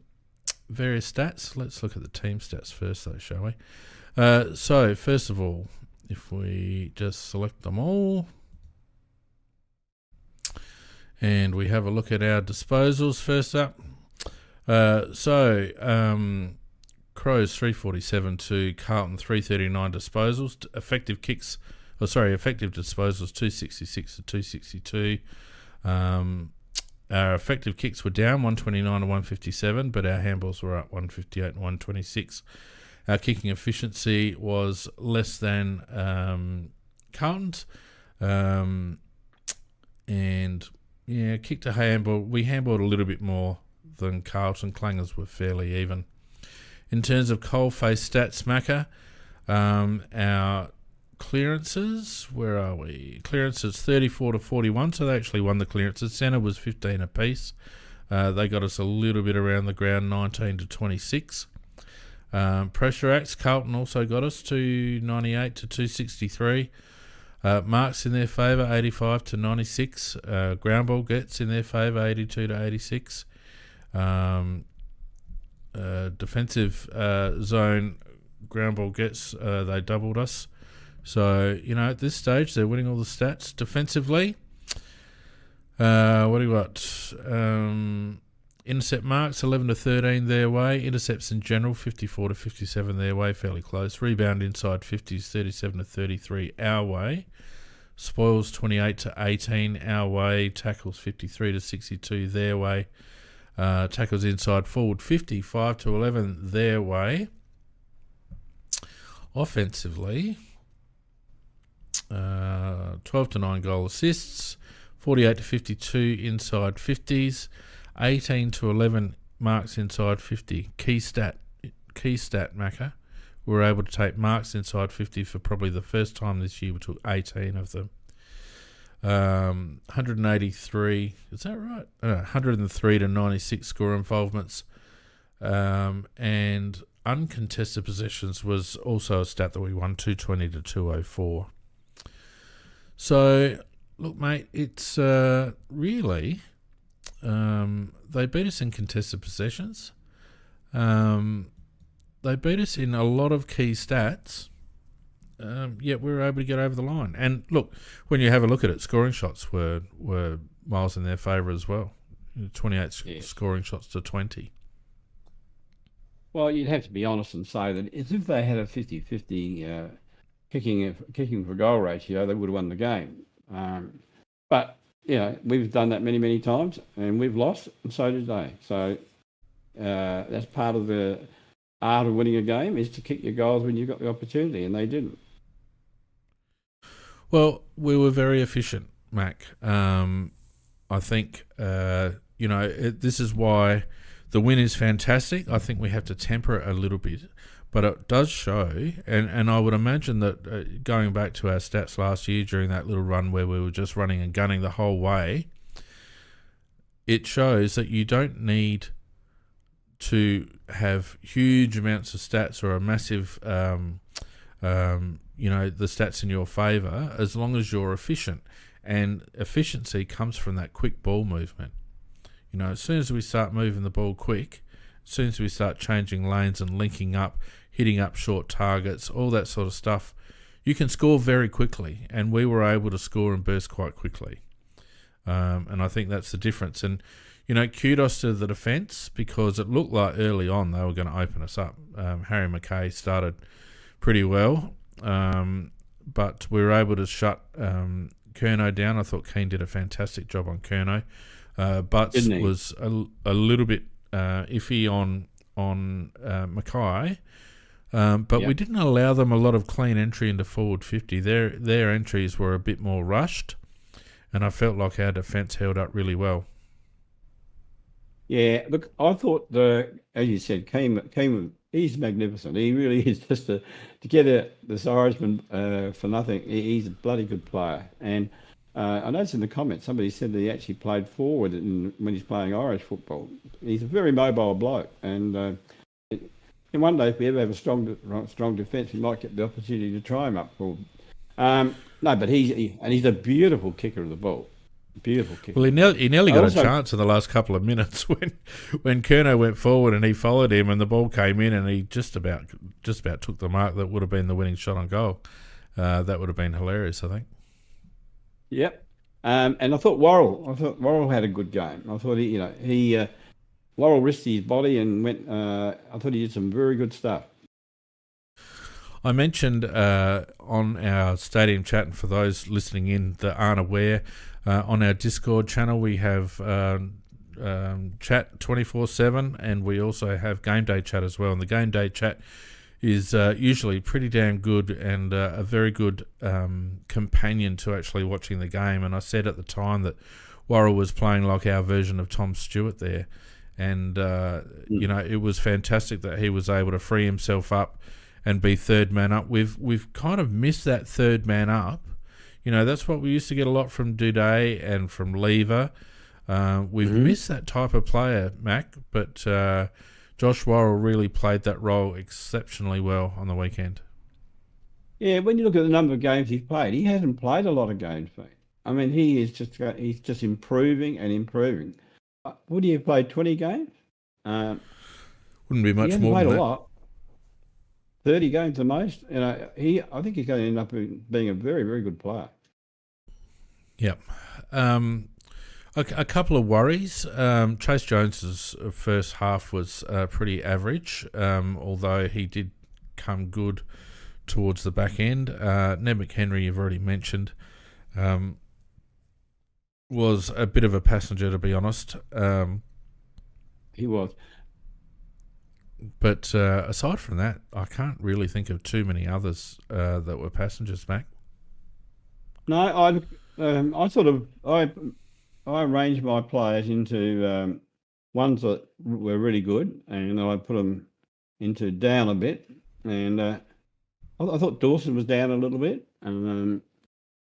Let's look at the team stats first, though, shall we? So, first of all, if we just select them all, and we have a look at our disposals first up. Crows 347 to Carlton 339 disposals. Effective disposals 266 to 262. Our effective kicks were down 129 to 157, but our handballs were up 158 and 126. Our kicking efficiency was less than Carlton's. And yeah, kick to handball, we handballed a little bit more than Carlton. Clangers were fairly even. In terms of coalface stats, Macca, our clearances, where are we? Clearances 34 to 41, so they actually won the clearances. Centre was 15 apiece. They got us a little bit around the ground, 19 to 26. Pressure acts, Carlton also got us to 98 to 263. Marks in their favour, 85 to 96. Ground ball gets in their favour, 82 to 86. Defensive zone ground ball gets, they doubled us. So, at this stage, they're winning all the stats. Defensively, what do we got? Intercept marks, 11 to 13 their way. Intercepts in general, 54 to 57 their way, fairly close. Rebound inside 50s, 37 to 33 our way. Spoils, 28 to 18 our way. Tackles, 53 to 62 their way. Tackles inside forward, 55 to 11 their way. Offensively, 12 to 9 goal assists, 48 to 52 inside 50s, 18 to 11 marks inside 50. Key stat, Macca. We were able to take marks inside 50 for probably the first time this year. We took 18 of them. 183, is that right? 103 to 96 score involvements. And uncontested possessions was also a stat that we won, 220 to 204. So, look, mate, it's really... they beat us in contested possessions. They beat us in a lot of key stats. Yet we were able to get over the line. And look, when you have a look at it, scoring shots were miles in their favour as well. 28 scoring shots to 20. Well, you'd have to be honest and say that as if they had a 50-50 kicking for goal ratio, they would have won the game. But, we've done that many, many times, and we've lost, and so did they. So that's part of the art of winning a game, is to kick your goals when you've got the opportunity, and they didn't. Well, we were very efficient, Mac. I think, this is why the win is fantastic. I think we have to temper it a little bit, but it does show, and I would imagine that going back to our stats last year during that little run where we were just running and gunning the whole way, it shows that you don't need to have huge amounts of stats or a massive, the stats in your favour, as long as you're efficient. And efficiency comes from that quick ball movement. As soon as we start moving the ball quick, as soon as we start changing lanes and linking up, hitting up short targets, all that sort of stuff, you can score very quickly. And we were able to score and burst quite quickly. And I think that's the difference. And, kudos to the defence, because it looked like early on they were going to open us up. Harry McKay started pretty well, but we were able to shut Curnow down. I thought Keane did a fantastic job on Curnow. Butts was a little bit iffy on Mackay, but we didn't allow them a lot of clean entry into forward 50. Their entries were a bit more rushed, and I felt like our defence held up really well. Yeah, look, I thought as you said, Keane, he's magnificent. He really is. Just to get this Irishman for nothing, he's a bloody good player. And I noticed in the comments somebody said that he actually played forward when he's playing Irish football. He's a very mobile bloke, and one day if we ever have a strong defence, we might get the opportunity to try him up forward. But he's a beautiful kicker of the ball. Beautiful kick. Well, he nearly got a chance in the last couple of minutes when Curnow went forward and he followed him and the ball came in and he just about took the mark that would have been the winning shot on goal. That would have been hilarious, I think. Yep. And I thought Worrell had a good game. I thought he Worrell risked his body and went. I thought he did some very good stuff. I mentioned on our stadium chat, and for those listening in that aren't aware, on our Discord channel we have chat 24/7, and we also have game day chat as well. And the game day chat is usually pretty damn good and a very good companion to actually watching the game. And I said at the time that Worrell was playing like our version of Tom Stewart there, and it was fantastic that he was able to free himself up and be third man up. We've kind of missed that third man up. That's what we used to get a lot from Duday and from Lever. We've missed that type of player, Mac, but Josh Worrell really played that role exceptionally well on the weekend. Yeah, when you look at the number of games he's played, he hasn't played a lot of games, mate. I mean, he's just improving and improving. Would he have played 20 games? Wouldn't be much he more played than a that. lot. 30 games the most. I think he's going to end up being a very, very good player. Yep. A couple of worries. Chase Jones's first half was pretty average, although he did come good towards the back end. Ned McHenry, you've already mentioned, was a bit of a passenger, to be honest. He was. But aside from that, I can't really think of too many others that were passengers, Mac. No, I arranged my players into ones that were really good, and I put them into down a bit. And I thought Dawson was down a little bit, and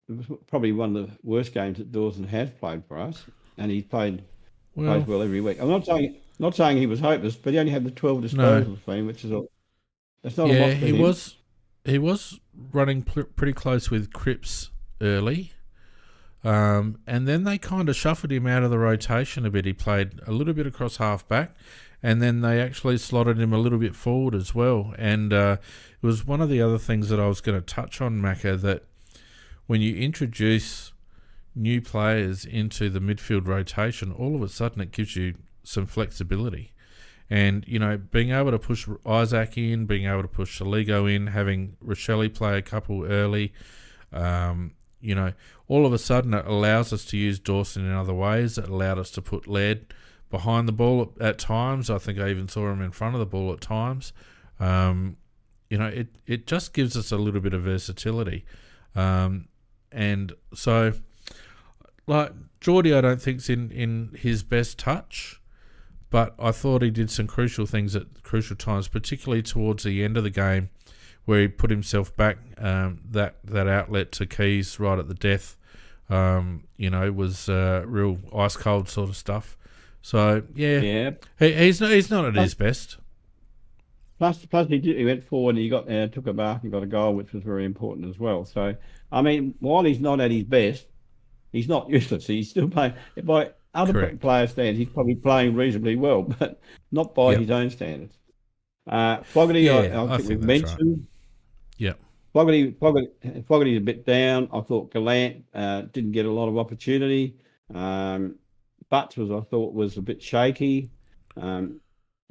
it was probably one of the worst games that Dawson has played for us, and he plays Well, well every week. I'm not saying he was hopeless, but he only had the 12 no. disposals for him, which is that's not a Yeah, lot for him. he was running pretty close with Cripps early. And then they kind of shuffled him out of the rotation a bit. He played a little bit across half-back, and then they actually slotted him a little bit forward as well. And it was one of the other things that I was going to touch on, Macca, that when you introduce new players into the midfield rotation, all of a sudden it gives you some flexibility. And, being able to push Isaac in, being able to push Saligo in, having Rochelle play a couple early, all of a sudden it allows us to use Dawson in other ways. It allowed us to put Laird behind the ball at times. I think I even saw him in front of the ball at times. It just gives us a little bit of versatility. And so, like, Geordie I don't think's in his best touch, but I thought he did some crucial things at crucial times, particularly towards the end of the game, where he put himself back, that outlet to Keys right at the death, was real ice cold sort of stuff. So yeah. He's not at his best. Plus he went forward and he took a mark and got a goal, which was very important as well. So I mean, while he's not at his best, he's not useless. He's still playing by other players' standards. He's probably playing reasonably well, but not by his own standards. Fogarty, I think we've mentioned. Right. Yeah. Fogarty's a bit down. I thought Gallant didn't get a lot of opportunity. Butts I thought was a bit shaky. And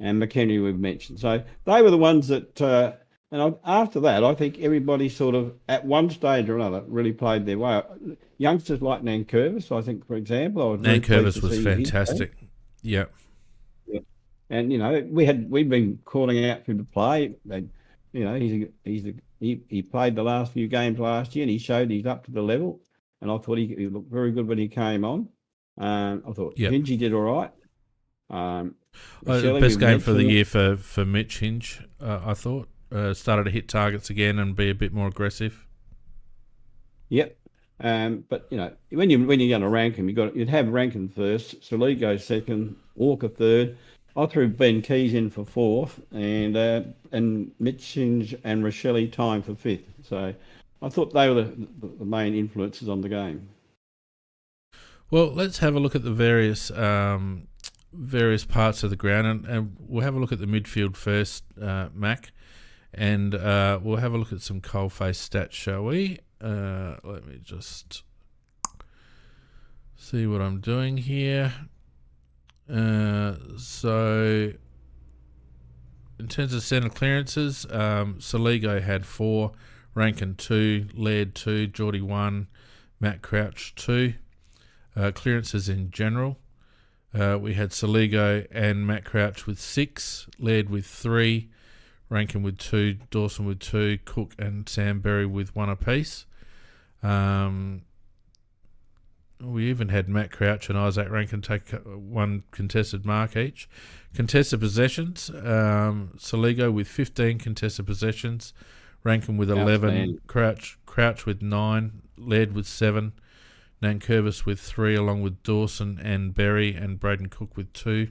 McHenry we've mentioned. So they were the ones that, after that, I think everybody sort of, at one stage or another, really played their way. Youngsters like Nankervis, I think, for example. Nankervis was fantastic. Yeah. And, we've been calling out for him to play. And, he played the last few games last year and he showed he's up to the level. And I thought he looked very good when he came on. I thought Hingy did all right. Best game for the year for Mitch Hinge, I thought. Started to hit targets again and be a bit more aggressive. Yep. But when you're going to rank him, you'd have Ranken first, Saligo second, Walker third. I threw Ben Keys in for fourth, and Mitch Hinge and Rochelle time for fifth. So I thought they were the main influences on the game. Well, let's have a look at the various parts of the ground, and we'll have a look at the midfield first, Mac, and we'll have a look at some coalface stats, shall we? Let me just see what I'm doing here. So in terms of centre clearances, Saligo had 4, Ranken 2, Laird 2, Geordie 1, Matt Crouch 2. Clearances in general, we had Saligo and Matt Crouch with 6, Laird with 3, Ranken with 2, Dawson with 2, Cook and Sam Berry with 1 apiece. We even had Matt Crouch and Isaac Ranken take 1 contested mark each. Contested possessions, Saligo with 15 contested possessions, Ranken with 11, Crouch with 9, Laird with 7, Nankervis with 3, along with Dawson and Berry and Braden Cook with 2.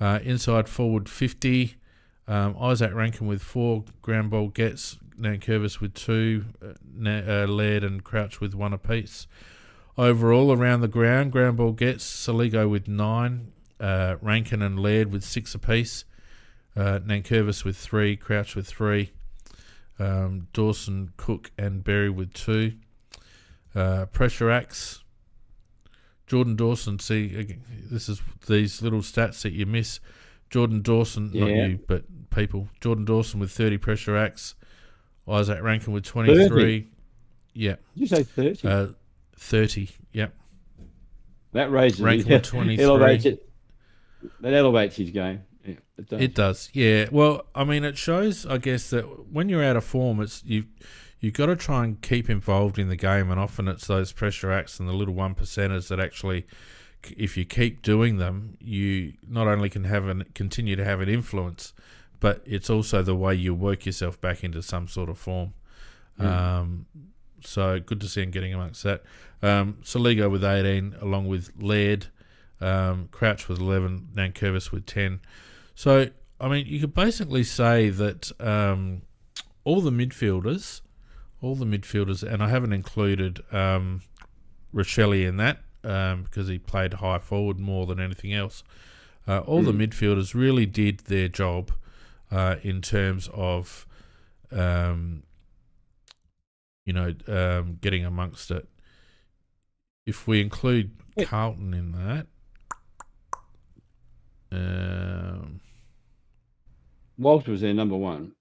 Inside forward 50, Isaac Ranken with 4, ground ball gets, Nankervis with 2, Laird and Crouch with 1 apiece. Overall, around the ground ball gets, Saligo with 9, Ranken and Laird with 6 apiece, Nankervis with 3, Crouch with 3, Dawson, Cook and Berry with 2. Pressure acts, Jordan Dawson, this is these little stats that you miss. Jordan Dawson, not you, but people. Jordan Dawson with 30 pressure acts, Isaac Ranken with 23. 30. Yeah. Did you say 30? 30, yep. That raises Ranken with 23. That elevates his game. Yeah, it does, yeah. Well, I mean, it shows, I guess, that when you're out of form, you've got to try and keep involved in the game, and often it's those pressure acts and the little 1%ers that actually if you keep doing them, you not only can continue to have an influence, but it's also the way you work yourself back into some sort of form. So good to see him getting amongst that. Saligo with 18, along with Laird, Crouch with 11, Nankervis with 10. So, I mean, you could basically say that all the midfielders, and I haven't included Rochelle in that because he played high forward more than anything else. All the midfielders really did their job in terms of, getting amongst it. If we include Carlton in that, Walsh was their number one.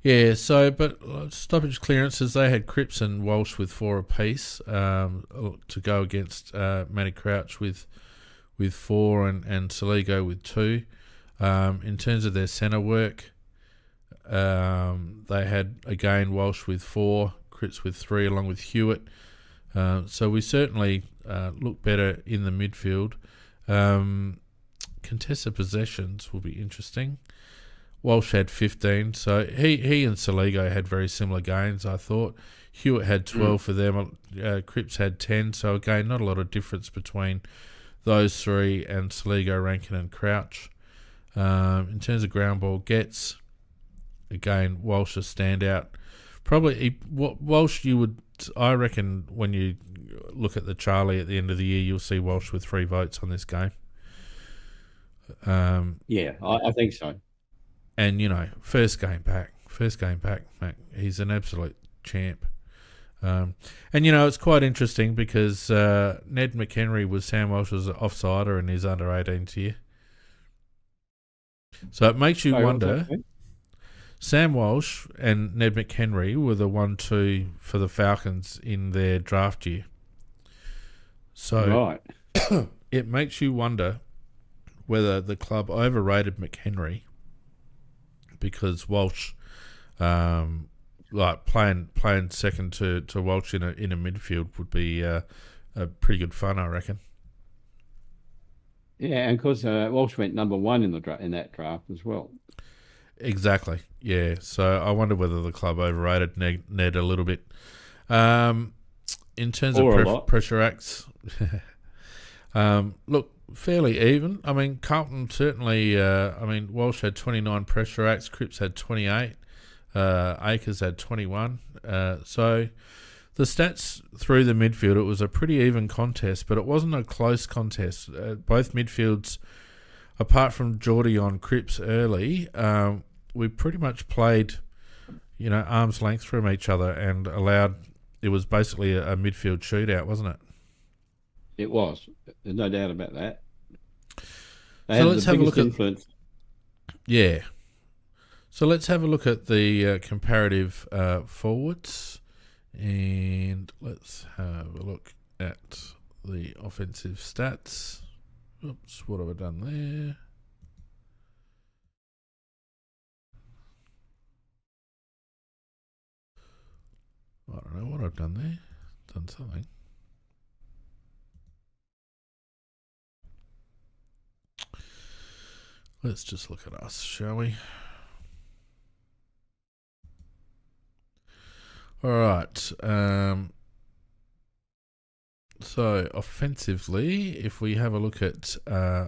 yeah, so, but stoppage clearances, they had Cripps and Walsh with 4 apiece to go against Matty Crouch with 4 and Saligo with 2. In terms of their centre work, they had, again, Walsh with 4, Cripps with 3, along with Hewitt. So we certainly look better in the midfield. Contested possessions will be interesting. Walsh had 15, so he and Saligo had very similar gains, I thought. Hewitt had 12 for them. Cripps had 10, so again, not a lot of difference between those 3 and Saligo, Ranken and Crouch. In terms of ground ball gets, again, Walsh a standout. Probably Walsh, I reckon when you look at the Charlie at the end of the year, you'll see Walsh with 3 votes on this game. Yeah, I think so. And, first game back, Mac, he's an absolute champ. And, it's quite interesting because Ned McHenry was Sam Walsh's offsider in his under-18s year. So it makes you wonder, Sam Walsh and Ned McHenry were the 1-2 for the Falcons in their draft year. So it makes you wonder whether the club overrated McHenry because Walsh, playing second to Walsh in a midfield would be a pretty good fun, I reckon. Yeah, and of course Walsh went number 1 in that draft as well. Exactly. Yeah. So I wonder whether the club overrated Ned a little bit. In terms of pressure acts, look, fairly even. I mean, Carlton certainly. Walsh had 29 pressure acts. Cripps had 28. Akers had 21. So the stats through the midfield, it was a pretty even contest, but it wasn't a close contest. Both midfields, apart from Geordie on Cripps early, we pretty much played, arm's length from each other and allowed. It was basically a midfield shootout, wasn't it? It was. There's no doubt about that. So let's have a look at. Yeah. So let's have a look at the comparative forwards, and let's have a look at the offensive stats. Oops, what have I done there? I don't know what I've done there. Done something. Let's just look at us, shall we? All right. So offensively, if we have a look at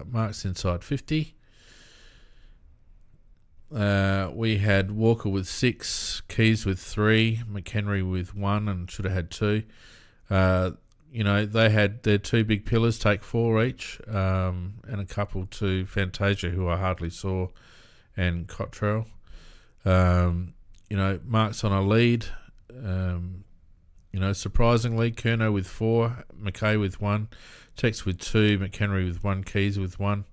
marks inside 50, we had Walker with 6, Keys with 3, McHenry with 1, and should have had 2. They had their 2 big pillars take 4 each, and a couple to Fantasia, who I hardly saw, and Cottrell. Marks on a lead. Surprisingly, Curnow with 4, McKay with 1, Tex with 2, McHenry with 1, Keys with 1.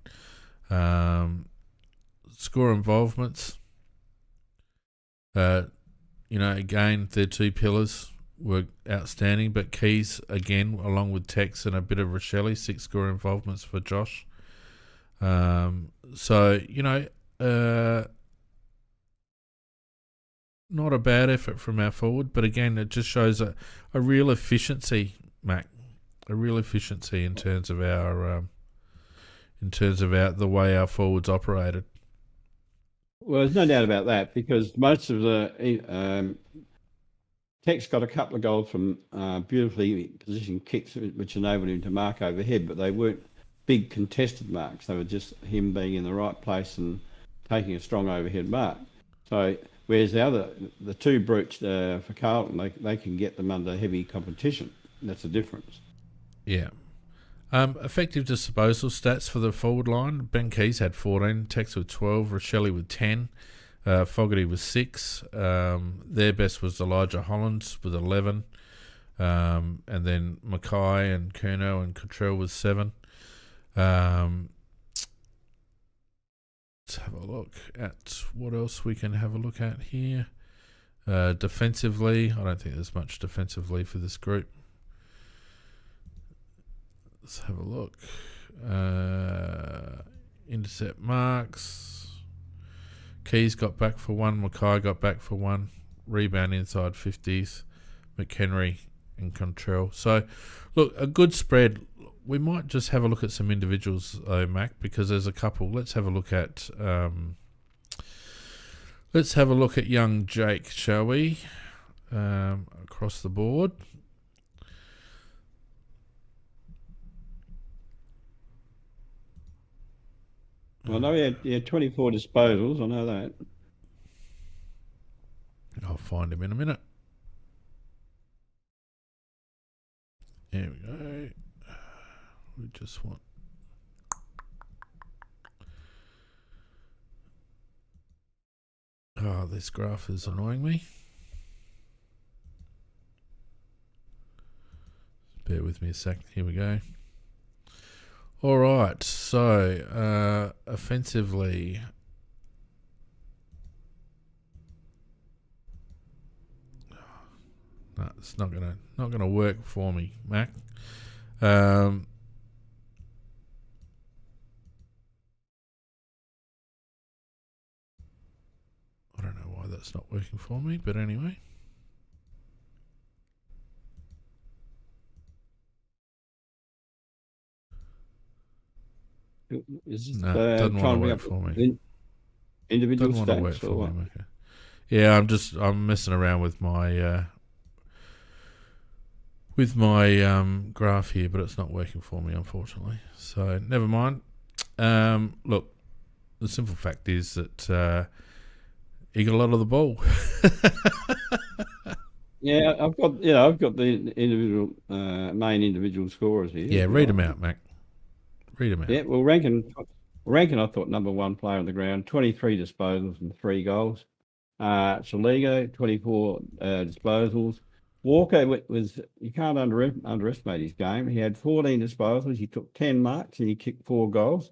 Score involvements. Again, their 2 pillars were outstanding, but Keys, again, along with Tex and a bit of Rochelle, 6 score involvements for Josh. Not a bad effort from our forward, but again, it just shows a real efficiency, Mac. real efficiency in terms of our the way our forwards operated. Well, there's no doubt about that, because most of the Tech's got a couple of goals from beautifully positioned kicks, which enabled him to mark overhead, but they weren't big contested marks. They were just him being in the right place and taking a strong overhead mark. So whereas the two brutes for Carlton, they can get them under heavy competition. That's the difference. Yeah. Effective disposal stats for the forward line. Ben Keys had 14, Tex with 12, Rochelle with 10, Fogarty with 6. Their best was Elijah Hollands with 11. And then Mackay and Curnow and Cottrell with 7. Let's have a look at what else we can have a look at here. Defensively, I don't think there's much defensively for this group. Let's have a look. Intercept marks. Keys got back for 1. Mackay got back for 1. Rebound inside 50s. McHenry and Contrell. So, look, a good spread. We might just have a look at some individuals, though, Mac, because there's a couple. Let's have a look at young Jake, shall we? Across the board. Well, I know he had 24 disposals. I know that. I'll find him in a minute. There we go. We just want... Oh, this graph is annoying me. Bear with me a sec. Here we go. All right, so offensively, no, it's not gonna work for me, Mac. I don't know why that's not working for me, but anyway. Doesn't want to work for me. Individual doesn't stats want to work or for what? me. Okay. Yeah, I'm messing around with my graph here, but it's not working for me, unfortunately. So never mind. Look, the simple fact is that he got a lot of the ball. Yeah, I've got the individual main individual scorers here. Yeah, read them out, Mac. Read them out. Yeah, well, Ranken, I thought number one player on the ground, 23 disposals and 3 goals. Chaligo, 24 disposals. Walker was, you can't underestimate his game. He had 14 disposals. He took 10 marks and he kicked 4 goals.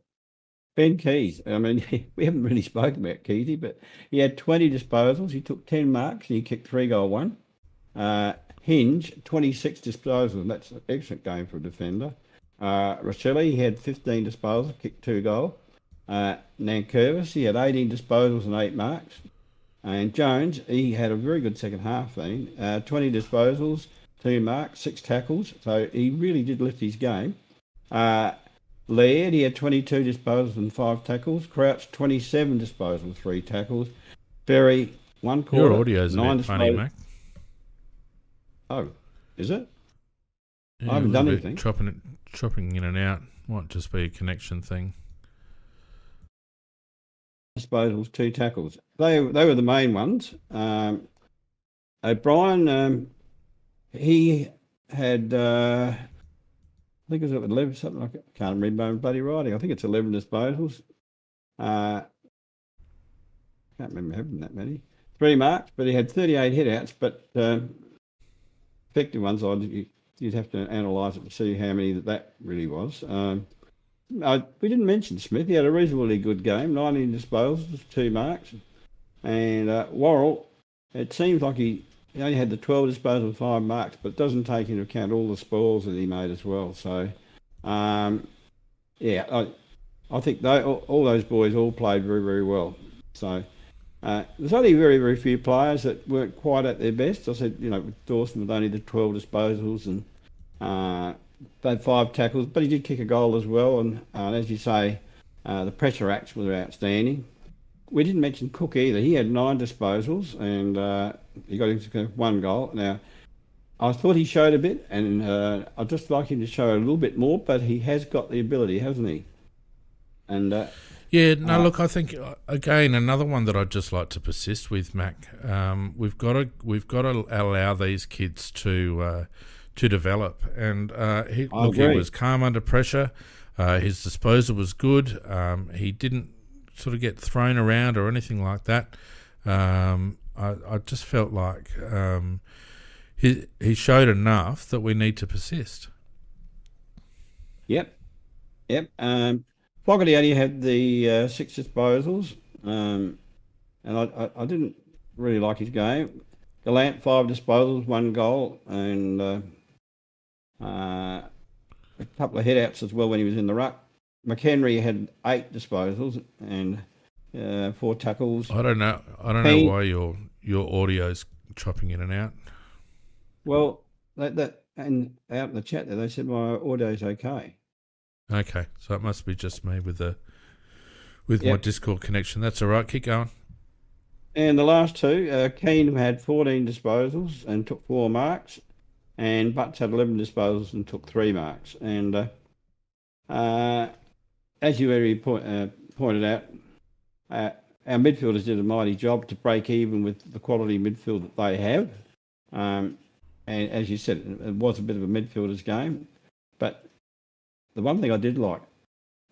Ben Keys, I mean, we haven't really spoken about Keysy, but he had 20 disposals. He took 10 marks and he kicked 3-goal 1. Hinge, 26 disposals. That's an excellent game for a defender. Rochelle, he had 15 disposals, kicked 2 goals. Nankervis, he had 18 disposals and 8 marks. And Jones, he had a very good second half, 20 disposals, 2 marks, 6 tackles. So he really did lift his game. Laird, he had 22 disposals and 5 tackles. Crouch, 27 disposals, 3 tackles. Berry, 1 quarter. Your audio's a bit funny, Mac. Oh, is it? Yeah, I haven't done anything. Chopping in and out. Might just be a connection thing. Disposals, 2 tackles. They were the main ones. O'Brien, he had, I think it was 11, something like it. Can't read my bloody writing. I think it's 11 disposals. Can't remember having that many. 3 marks, but he had 38 hit-outs, but effective ones, you'd have to analyse it to see how many that really was. We didn't mention Smith. He had a reasonably good game, 19 disposals, 2 marks. And Worrell, it seems like he only had the 12 disposals, 5 marks, but doesn't take into account all the spoils that he made as well. So, yeah, I think all those boys all played very, very well. So there's only very, very few players that weren't quite at their best. I said, with Dawson with only the 12 disposals and had 5 tackles, but he did kick a goal as well. And as you say, the pressure acts were outstanding. We didn't mention Cook either. He had 9 disposals and he got into 1 goal. Now, I thought he showed a bit, and I'd just like him to show a little bit more, but he has got the ability, hasn't he? And look, I think again another one that I'd just like to persist with, Mac. We've got to allow these kids to develop, and he was calm under pressure. His disposal was good. He didn't sort of get thrown around or anything like that. I just felt like he showed enough that we need to persist. Yep. Fogarty only had the 6 disposals, and I didn't really like his game. Gallant 5 disposals, 1 goal, and a couple of head-outs as well when he was in the ruck. McHenry had 8 disposals and 4 tackles. I don't know why your audio's chopping in and out. Well, that and out in the chat there, they said my audio's okay. Okay, so it must be just me with my Discord connection. That's all right. Keep going. And the last 2, Keane had 14 disposals and took 4 marks, and Butts had 11 disposals and took 3 marks. And as you already pointed out, our midfielders did a mighty job to break even with the quality midfield that they have. And as you said, it was a bit of a midfielder's game. But the one thing I did like,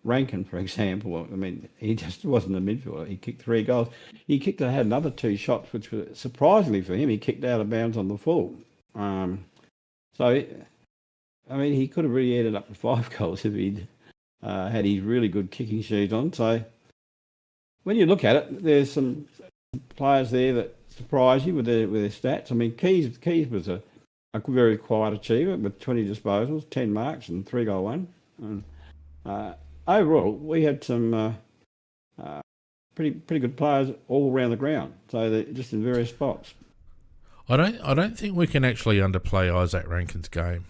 Ranken, for example, I mean, he just wasn't a midfielder. He kicked 3 goals. He had another 2 shots, which were surprisingly for him, he kicked out of bounds on the full. So, I mean, he could have really ended up with 5 goals if he'd had his really good kicking shoes on. So, when you look at it, there's some players there that surprise you with their stats. I mean, Keys was a very quiet achiever with 20 disposals, 10 marks, and 3 goal 1. And overall, we had some pretty good players all around the ground. So they're just in various spots. I don't think we can actually underplay Isaac Rankin's game.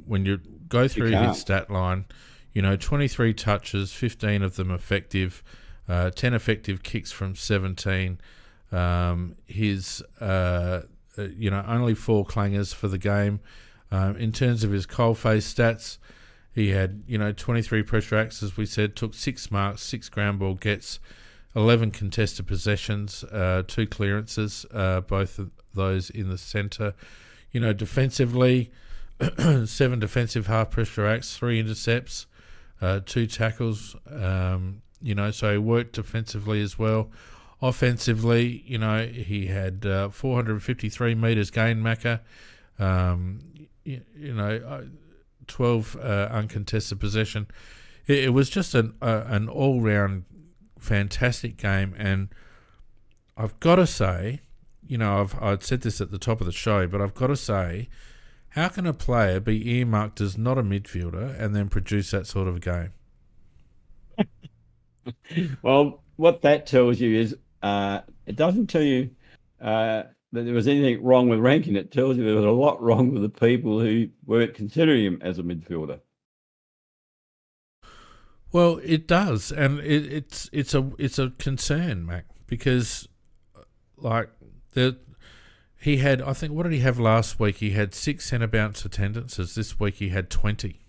When you go through his stat line, 23 touches, 15 of them effective, 10 effective kicks from 17. His only 4 clangers for the game. In terms of his coalface stats, he had 23 pressure acts, as we said, took 6 marks, 6 ground ball gets, 11 contested possessions, 2 clearances, both of those in the centre. Defensively, 7 defensive half pressure acts, 3 intercepts, 2 tackles. So he worked defensively as well. Offensively, he had 453 metres gained, Macca. 12 uncontested possession. It was just an all-round fantastic game, and I've got to say, I'd said this at the top of the show, but I've got to say, how can a player be earmarked as not a midfielder and then produce that sort of game? Well, what that tells you is it doesn't tell you that there was anything wrong with Ranken. It tells you there was a lot wrong with the people who weren't considering him as a midfielder. Well, it does, and it's a concern, Mac, because he had, I think, what did he have last week? He had 6 centre bounce attendances. This week he had 20.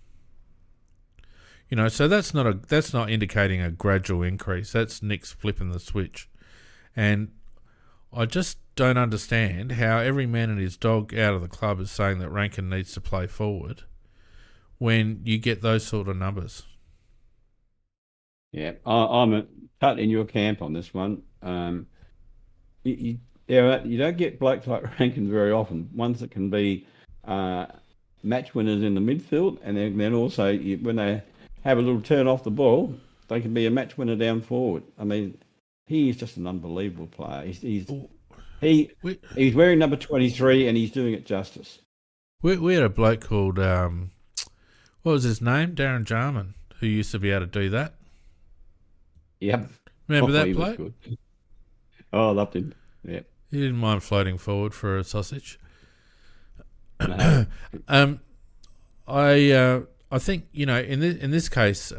So that's not indicating a gradual increase. That's Nick's flipping the switch, and I just don't understand how every man and his dog out of the club is saying that Ranken needs to play forward when you get those sort of numbers. Yeah, I'm cut in your camp on this one. You don't get blokes like Ranken very often, ones that can be match winners in the midfield, and then also when they have a little turn off the ball, they can be a match winner down forward. I mean, he is just an unbelievable player. He's wearing number 23 and he's doing it justice. We had a bloke called, what was his name? Darren Jarman, who used to be able to do that. Yep. Remember that bloke? Oh, I loved him. Yeah. He didn't mind floating forward for a sausage. No. I think in this case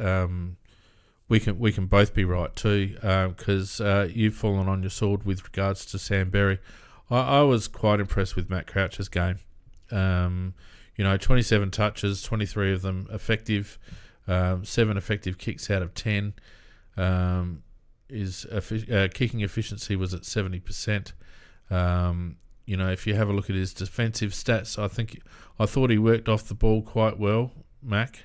we can both be right too, because you've fallen on your sword with regards to Sam Berry. I was quite impressed with Matt Crouch's game. 27 touches, 23 of them effective, 7 effective kicks out of 10. His kicking efficiency was at 70%. If you have a look at his defensive stats, I thought he worked off the ball quite well, Mac.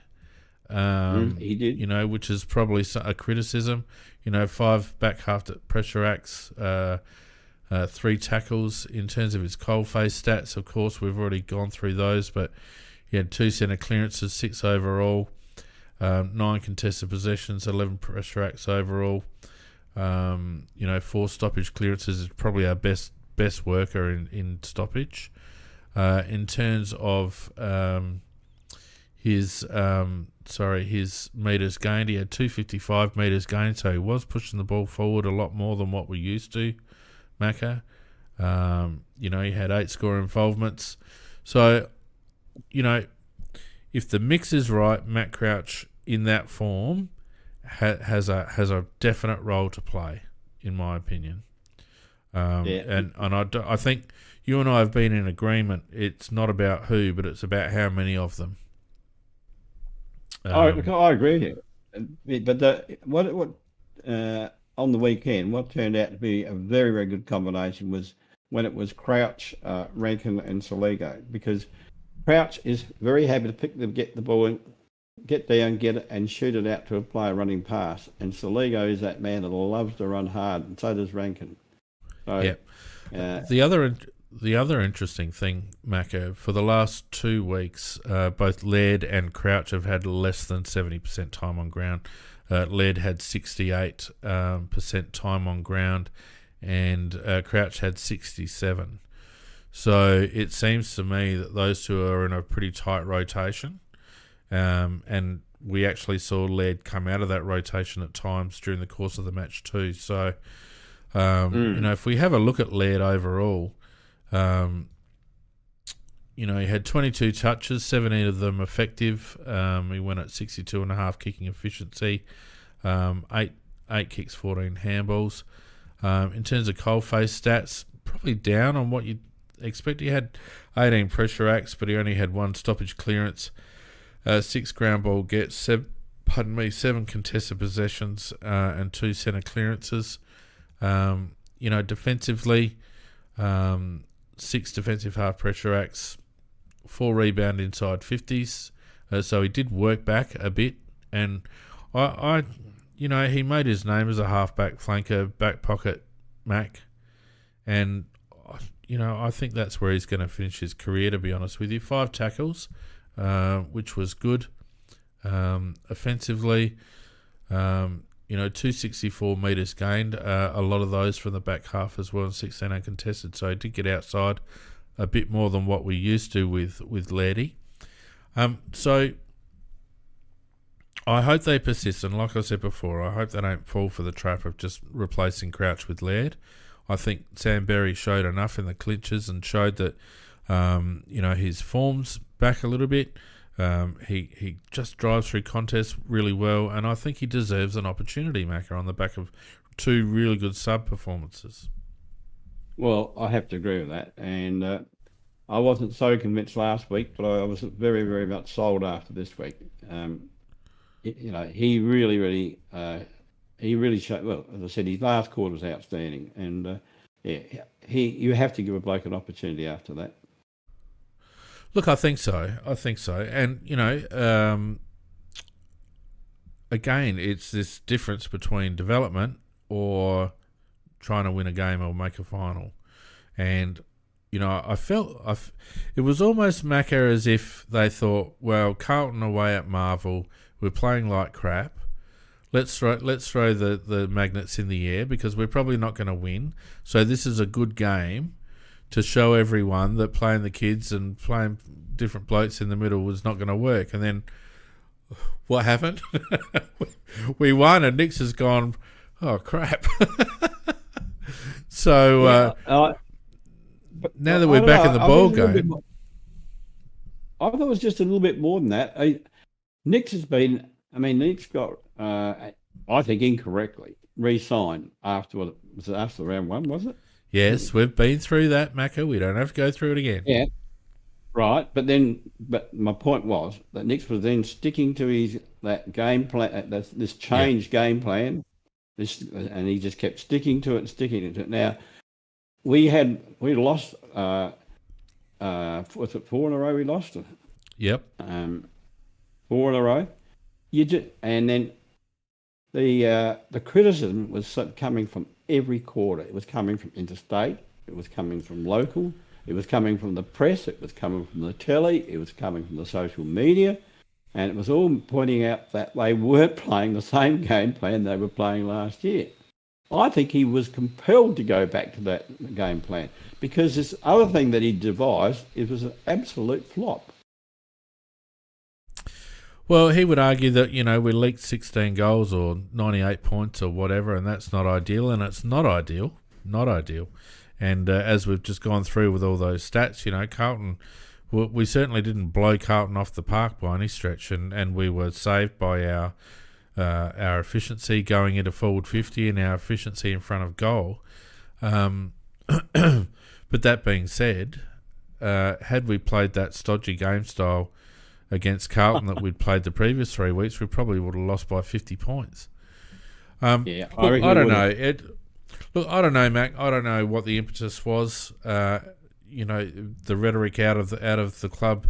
He did. Which is probably a criticism. 5 back half pressure acts, 3 tackles. In terms of his coalface stats, of course, we've already gone through those, but he had 2 centre clearances, 6 overall, 9 contested possessions, 11 pressure acts overall. 4 stoppage clearances is probably our best worker in stoppage. In terms of his metres gained, he had 255 metres gained, so he was pushing the ball forward a lot more than what we used to, Macca. He had 8 score involvements. So, if the mix is right, Matt Crouch in that form has a definite role to play, in my opinion. And I think you and I have been in agreement. It's not about who, but it's about how many of them. I agree with you. But what on the weekend, what turned out to be a very, very good combination was when it was Crouch, Ranken, and Soligo, because Crouch is very happy to get the ball in, get down, get it, and shoot it out to a player running past. And Soligo is that man that loves to run hard, and so does Ranken. So, the other interesting thing, Macca, for the last 2 weeks, both Laird and Crouch have had less than 70% time on ground. Laird had 68% time on ground, and Crouch had 67%. So it seems to me that those two are in a pretty tight rotation, and we actually saw Laird come out of that rotation at times during the course of the match too. So, if we have a look at Laird overall, he had 22 touches, 17 of them effective. He went at 62.5 kicking efficiency, 8 kicks, 14 handballs. In terms of coalface stats, probably down on what you'd expect. He had 18 pressure acts, but he only had 1 stoppage clearance, 6 ground ball gets, 7 contested possessions, and 2 centre clearances. Defensively, 6 defensive half pressure acts, 4 rebound inside 50s. So he did work back a bit, and he made his name as a halfback flanker, back pocket Mac, and I think that's where he's going to finish his career, to be honest with you. 5 tackles, which was good. Offensively, 264 metres gained, a lot of those from the back half as well, and 16 uncontested. So he did get outside a bit more than what we used to with Lairdy. So I hope they persist, and like I said before, I hope they don't fall for the trap of just replacing Crouch with Laird. I think Sam Berry showed enough in the clinches and showed that, his form's back a little bit. He just drives through contests really well, and I think he deserves an opportunity, Macca, on the back of 2 really good sub performances. Well, I have to agree with that, and I wasn't so convinced last week, but I was very, very much sold after this week. He really showed. Well, as I said, his last quarter was outstanding, and you have to give a bloke an opportunity after that. Look, I think so. And, again, it's this difference between development or trying to win a game or make a final. And, I felt it was almost Macca as if they thought, well, Carlton away at Marvel, we're playing like crap. Let's throw the magnets in the air because we're probably not going to win. So this is a good game to show everyone that playing the kids and playing different blokes in the middle was not going to work. And then what happened? We won, and Nick's has gone, oh, crap. So now that we're back in the ball game. I thought it was just a little bit more than that. Nick's has been. I mean, Nick's got. I think incorrectly re-signed after after round one, was it? Yes, we've been through that, Macca. We don't have to go through it again. Yeah. Right, but my point was that Nick was then sticking to that game plan, this changed game plan, and he just kept sticking to it and sticking to it. Now we lost. Was it 4 in a row? We lost. Yep. 4 in a row. And then the criticism was coming from every quarter. It was coming from interstate. It was coming from local. It was coming from the press, it was coming from the telly, it was coming from the social media, and it was all pointing out that they weren't playing the same game plan they were playing last year. I think he was compelled to go back to that game plan because this other thing that he devised, it was an absolute flop. Well, he would argue that, we leaked 16 goals or 98 points or whatever, and that's not ideal, and it's not ideal. Not ideal. And as we've just gone through with all those stats, Carlton, we certainly didn't blow Carlton off the park by any stretch, and we were saved by our efficiency going into forward 50 and our efficiency in front of goal. But that being said, had we played that stodgy game style against Carlton that we'd played the previous 3 weeks, we probably would have lost by 50 points. I don't know. Look, I don't know, Mac. I don't know what the impetus was. The rhetoric out of the club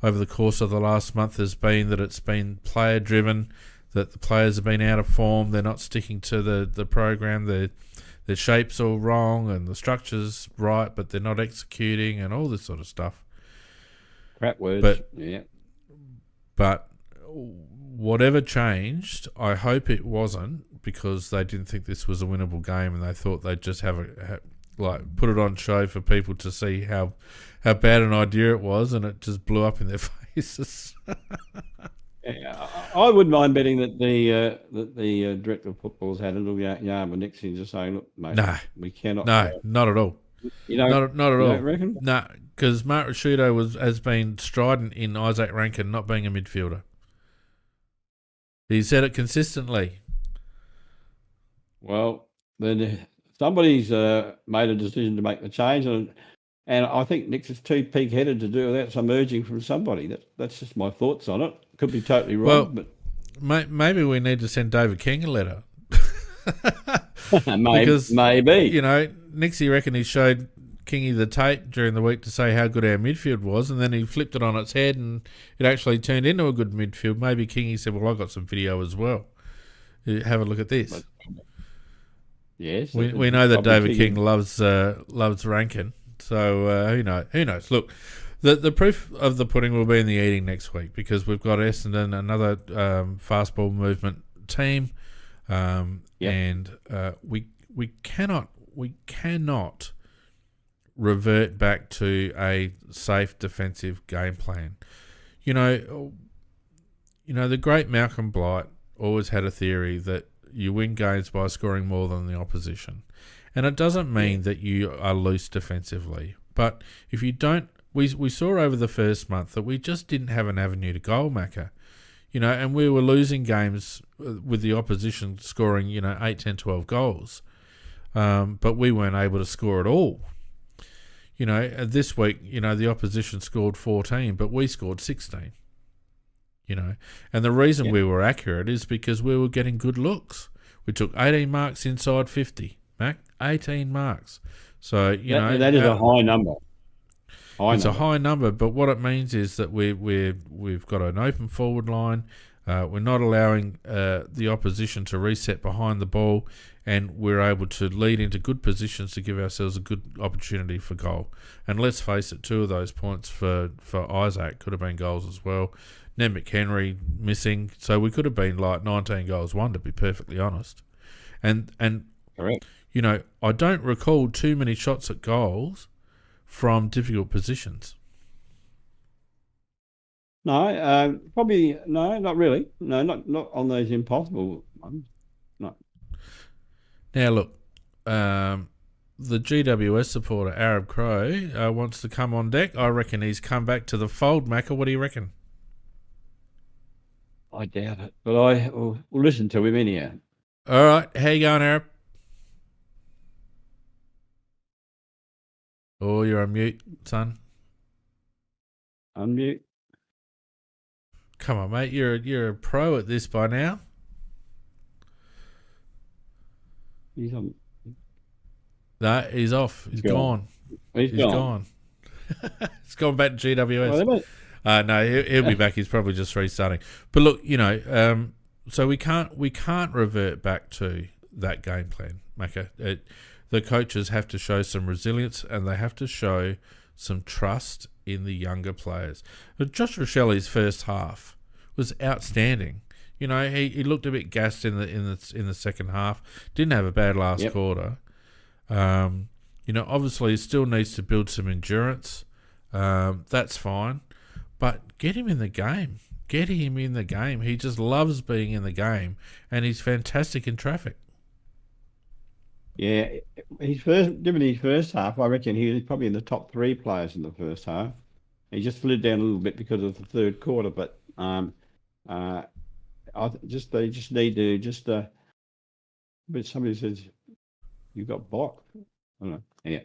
over the course of the last month has been that it's been player driven, that the players have been out of form, they're not sticking to the program, their shape's all wrong and the structure's right, but they're not executing and all this sort of stuff. Crap words. But whatever changed, I hope it wasn't because they didn't think this was a winnable game and they thought they'd just put it on show for people to see how bad an idea it was, and it just blew up in their faces. I wouldn't mind betting that the director of football's had a little yarn with Nixie just saying, look, mate, we cannot. No, not at all. Not at all. Don't reckon? No, because Mark Shootout has been strident in Isaac Ranken not being a midfielder. He said it consistently. Well, then somebody's made a decision to make the change, and I think Nick's is too pig-headed to do without some urging from somebody. That's just my thoughts on it. Could be totally wrong, but maybe we need to send David King a letter. maybe. Nixie reckon he showed Kingy the tape during the week to say how good our midfield was, and then he flipped it on its head and it actually turned into a good midfield. Maybe Kingy said, well, I got some video as well. Have a look at this. Yes. We know that David King loves Ranken, so who knows? Look, the proof of the pudding will be in the eating next week because we've got Essendon, another fast ball movement team, and we cannot revert back to a safe defensive game plan. The great Malcolm Blight always had a theory that you win games by scoring more than the opposition. And it doesn't mean that you are loose defensively. But if you don't... We saw over the first month that we just didn't have an avenue to goal, Macca. And we were losing games with the opposition scoring, 8, 10, 12 goals. But we weren't able to score at all. This week, the opposition scored 14, but we scored 16. And the reason we were accurate is because we were getting good looks. We took 18 marks inside 50, Mac. 18 marks. So, that is a high number. It's a high number, but what it means is that we've got an open forward line. We're not allowing the opposition to reset behind the ball, and we're able to lead into good positions to give ourselves a good opportunity for goal. And let's face it, 2 of those points for Isaac could have been goals as well. Ned McHenry missing, so we could have been like 19 goals won, to be perfectly honest. And correct. I don't recall too many shots at goals from difficult positions. No, probably no, not really. No, not on those impossible ones. No. Now look, the GWS supporter, Arab Crow, wants to come on deck. I reckon he's come back to the fold, Macca. What do you reckon? I doubt it, but we'll listen to him anyhow. All right. How you going, Arab? Oh, you're on mute, son. Unmute. Come on, mate. You're a pro at this by now. He's on. No, he's off. He's gone. He's gone. He's gone back to GWS. Well, No, he'll be back. He's probably just restarting. But look, so we can't revert back to that game plan, Macca. The coaches have to show some resilience and they have to show some trust in the younger players. But Josh Rochelli's first half was outstanding. He looked a bit gassed in the second half. Didn't have a bad last quarter. Obviously he still needs to build some endurance. That's fine. But get him in the game. Get him in the game. He just loves being in the game and he's fantastic in traffic. Yeah, given his first half, I reckon he was probably in the top 3 players in the first half. He just slid down a little bit because of the third quarter, but they just need to but somebody says you got blocked. I don't know. Yeah.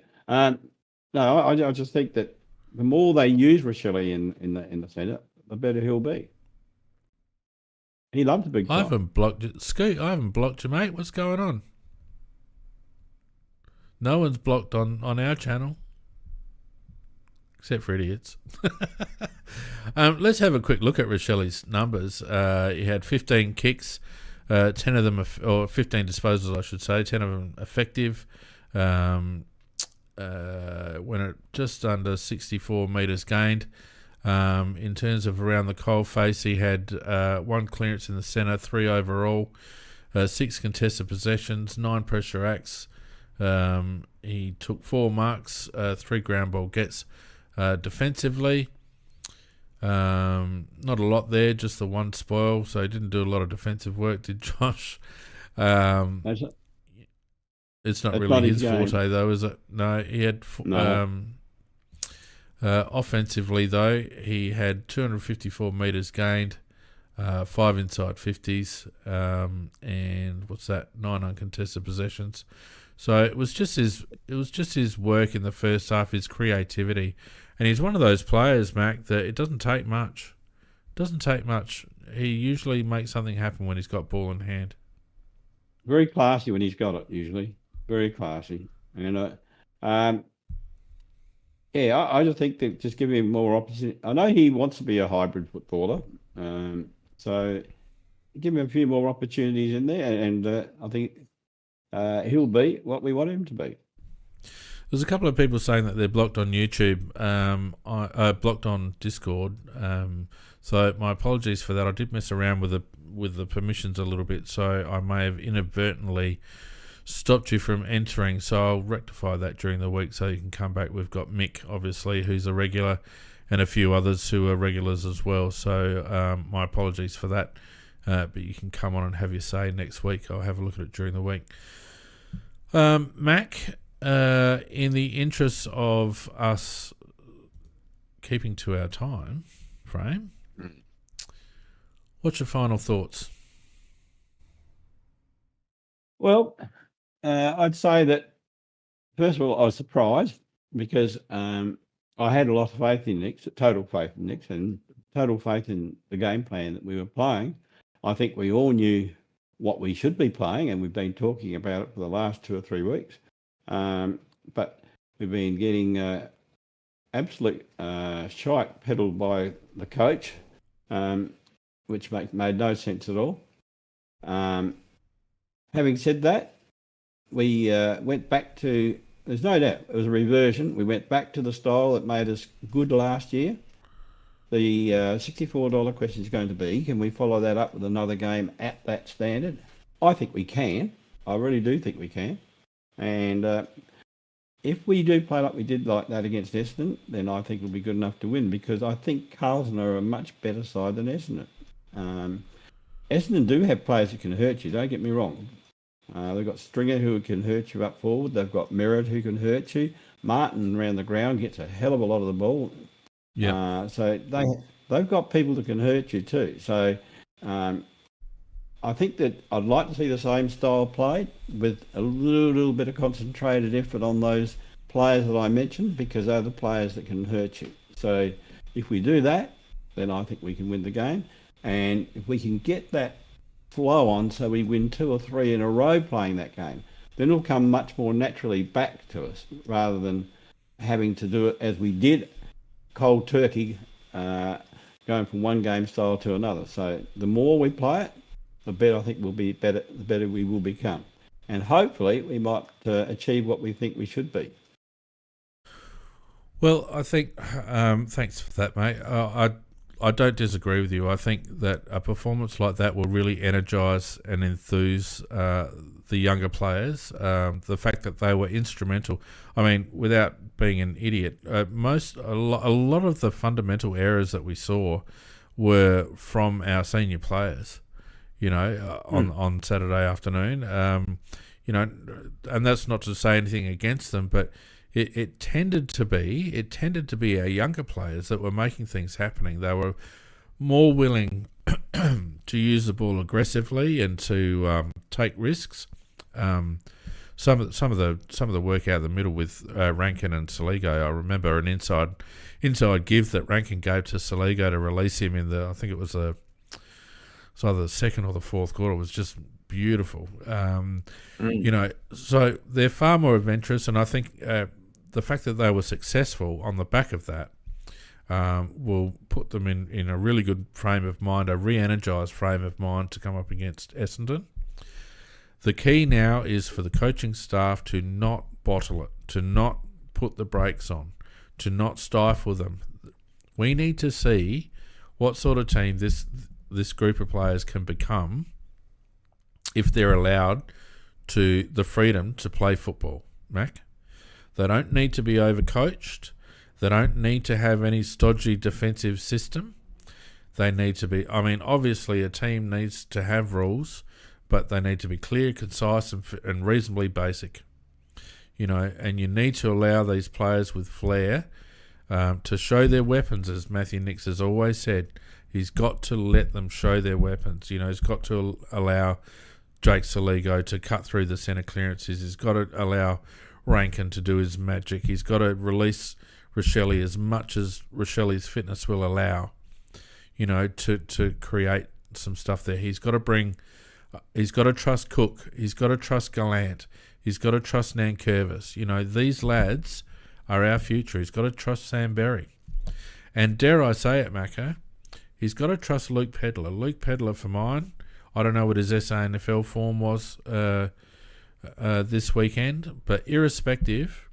No, I just think that the more they use Rochelli in the centre, the better he'll be. He loves the big. I haven't blocked you, Scoot. I haven't blocked you, mate. What's going on? No one's blocked on our channel. Except for idiots. Let's have a quick look at Rochelli's numbers. He had 15 kicks, 10 of them, or 15 disposals, I should say, 10 of them effective. Went at just under 64 metres gained. In terms of around the coalface, he had 1 clearance in the centre, 3 overall, 6 contested possessions, 9 pressure acts. He took 4 marks, 3 ground ball gets. Defensively, not a lot there, just the 1 spoil, so he didn't do a lot of defensive work, did Josh? It's not really his forte, though, is it? No, he had... offensively, though, he had 254 metres gained, 5 inside 50s, and what's that? 9 uncontested possessions. So it was just his work in the first half, his creativity, and he's one of those players, Mac, that it doesn't take much. He usually makes something happen when he's got ball in hand. Very classy when he's got it. Usually, very classy. I just think that just give him more opportunity. I know he wants to be a hybrid footballer, so give him a few more opportunities in there, and I think. He'll be what we want him to be. There's a couple of people saying that they're blocked on YouTube, blocked on Discord. So my apologies for that. I did mess around with the permissions a little bit, so I may have inadvertently stopped you from entering. So I'll rectify that during the week, so you can come back. We've got Mick, obviously, who's a regular, and a few others who are regulars as well. So my apologies for that. But you can come on and have your say next week. I'll have a look at it during the week. Mac, in the interest of us keeping to our time frame, what's your final thoughts? Well, I'd say that, first of all, I was surprised because I had a lot of faith in Nick, total faith in Nick, and total faith in the game plan that we were playing. I think we all knew what we should be playing, and we've been talking about it for the last 2 or 3 weeks. But we've been getting absolute shite peddled by the coach, which made no sense at all. Having said that, we went back to, there's no doubt, it was a reversion. We went back to the style that made us good last year. The $64 question is going to be, can we follow that up with another game at that standard? I think we can. I really do think we can. And if we do play like we did like that against Essendon, then I think we'll be good enough to win, because I think Carlton are a much better side than Essendon. Essendon do have players that can hurt you, don't get me wrong. They've got Stringer who can hurt you up forward. They've got Merritt who can hurt you. Martin around the ground gets a hell of a lot of the ball. Yeah. So they've got people that can hurt you too. So I think that I'd like to see the same style played with a little bit of concentrated effort on those players that I mentioned, because they're the players that can hurt you. So if we do that, then I think we can win the game. And if we can get that flow on so we win 2 or 3 in a row playing that game, then it'll come much more naturally back to us rather than having to do it as we did cold turkey, going from one game style to another. So the more we play it, the better I think we'll be, the better we will become. And hopefully we might achieve what we think we should be. Well, I think, thanks for that, mate. I don't disagree with you. I think that a performance like that will really energise and enthuse the younger players. The fact that they were instrumental. I mean, without being an idiot, a lot of the fundamental errors that we saw were from our senior players. On Saturday afternoon. And that's not to say anything against them, but it tended to be our younger players that were making things happening. They were more willing to use the ball aggressively and to take risks. Some of the work out of the middle with Ranken and Saligo. I remember an inside give that Ranken gave to Saligo to release him in I think it was either the second or the fourth quarter. Was just beautiful. So they're far more adventurous, and I think the fact that they were successful on the back of that will put them in a really good frame of mind, a re-energised frame of mind to come up against Essendon. The key now is for the coaching staff to not bottle it, to not put the brakes on, to not stifle them. We need to see what sort of team this group of players can become if they're allowed the freedom to play football, Mac. They don't need to be overcoached. They don't need to have any stodgy defensive system. They need to be... I mean, obviously a team needs to have rules, but they need to be clear, concise, and reasonably basic. And you need to allow these players with flair to show their weapons, as Matthew Nix has always said. He's got to let them show their weapons. He's got to allow Jake Saligo to cut through the centre clearances. He's got to allow Rankin to do his magic. He's got to release Rochelle as much as Rochelle's fitness will allow, to create some stuff there. He's got to trust Cook. He's got to trust Gallant. He's got to trust Nankervis. These lads are our future. He's got to trust Sam Berry. And dare I say it, Macca, he's got to trust Luke Pedler. Luke Pedler, for mine, I don't know what his SANFL form was this weekend, but irrespective,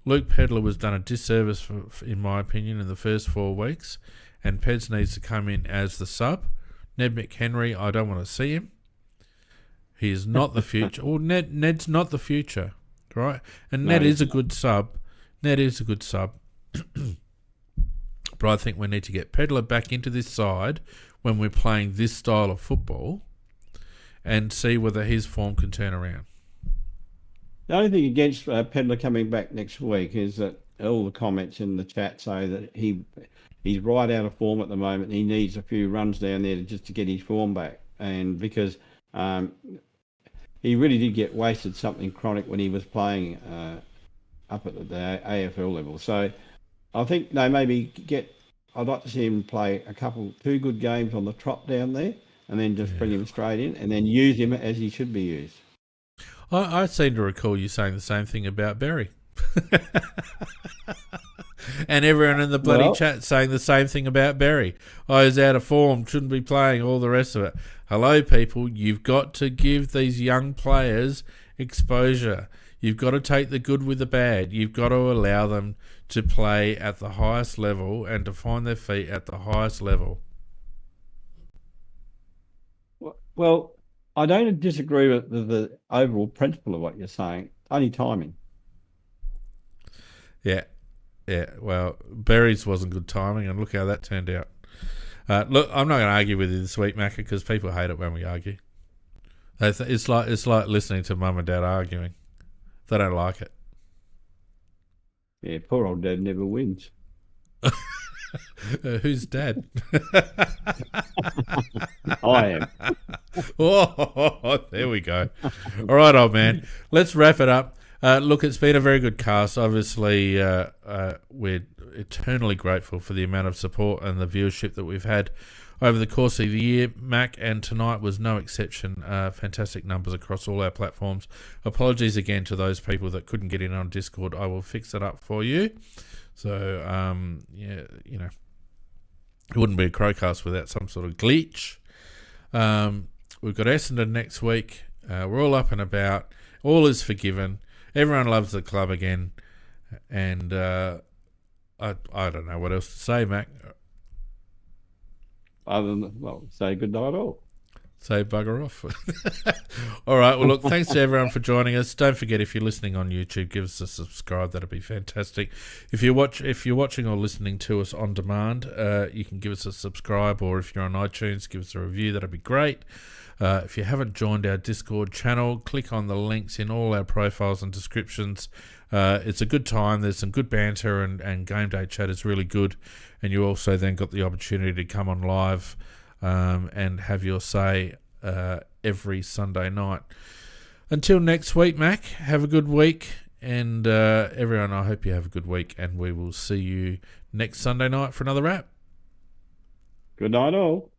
Luke Pedler was done a disservice, in my opinion, in the first 4 weeks, and Peds needs to come in as the sub. Ned McHenry, I don't want to see him. He is not the future. Well, Ned's not the future, right? And Ned is a good sub. Ned is a good sub. But I think we need to get Pedler back into this side when we're playing this style of football and see whether his form can turn around. The only thing against Pedler coming back next week is that all the comments in the chat say that he's right out of form at the moment. He needs a few runs down there just to get his form back. And because he really did get wasted something chronic when he was playing up at the AFL level. So I think I'd like to see him play 2 good games on the trot down there, and then just bring him straight in, and then use him as he should be used. I seem to recall you saying the same thing about Berry. And everyone in the bloody chat saying the same thing about Berry. He's out of form, shouldn't be playing, all the rest of it. Hello, people. You've got to give these young players exposure. You've got to take the good with the bad. You've got to allow them to play at the highest level and to find their feet at the highest level. Well, I don't disagree with the overall principle of what you're saying. Only timing. Yeah. Well, Berry's wasn't good timing, and look how that turned out. Look, I'm not going to argue with you this week, Macca, because people hate it when we argue. It's like listening to mum and dad arguing. They don't like it. Yeah, poor old dad never wins. Who's dad? I am. Oh, there we go. All right, old man. Let's wrap it up. Look, it's been a very good cast. Obviously, we're eternally grateful for the amount of support and the viewership that we've had over the course of the year, Mac, and tonight was no exception. Fantastic numbers across all our platforms. Apologies again to those people that couldn't get in on Discord. I will fix it up for you. So, yeah, you know, it wouldn't be a CrowCast without some sort of glitch. We've got Essendon next week. We're all up and about. All is forgiven. Everyone loves the club again. And I don't know what else to say, Mac. Other than, well, say good night all. Say bugger off. All right. Well, look, thanks to everyone for joining us. Don't forget, if you're listening on YouTube, give us a subscribe. That'd be fantastic. If you're watching or listening to us on demand, you can give us a subscribe, or if you're on iTunes, give us a review. That'd be great. If you haven't joined our Discord channel, click on the links in all our profiles and descriptions. It's a good time. There's some good banter, and game day chat is really good. And you also then got the opportunity to come on live and have your say every Sunday night. Until next week, Mac, have a good week. And everyone, I hope you have a good week. And we will see you next Sunday night for another wrap. Good night all.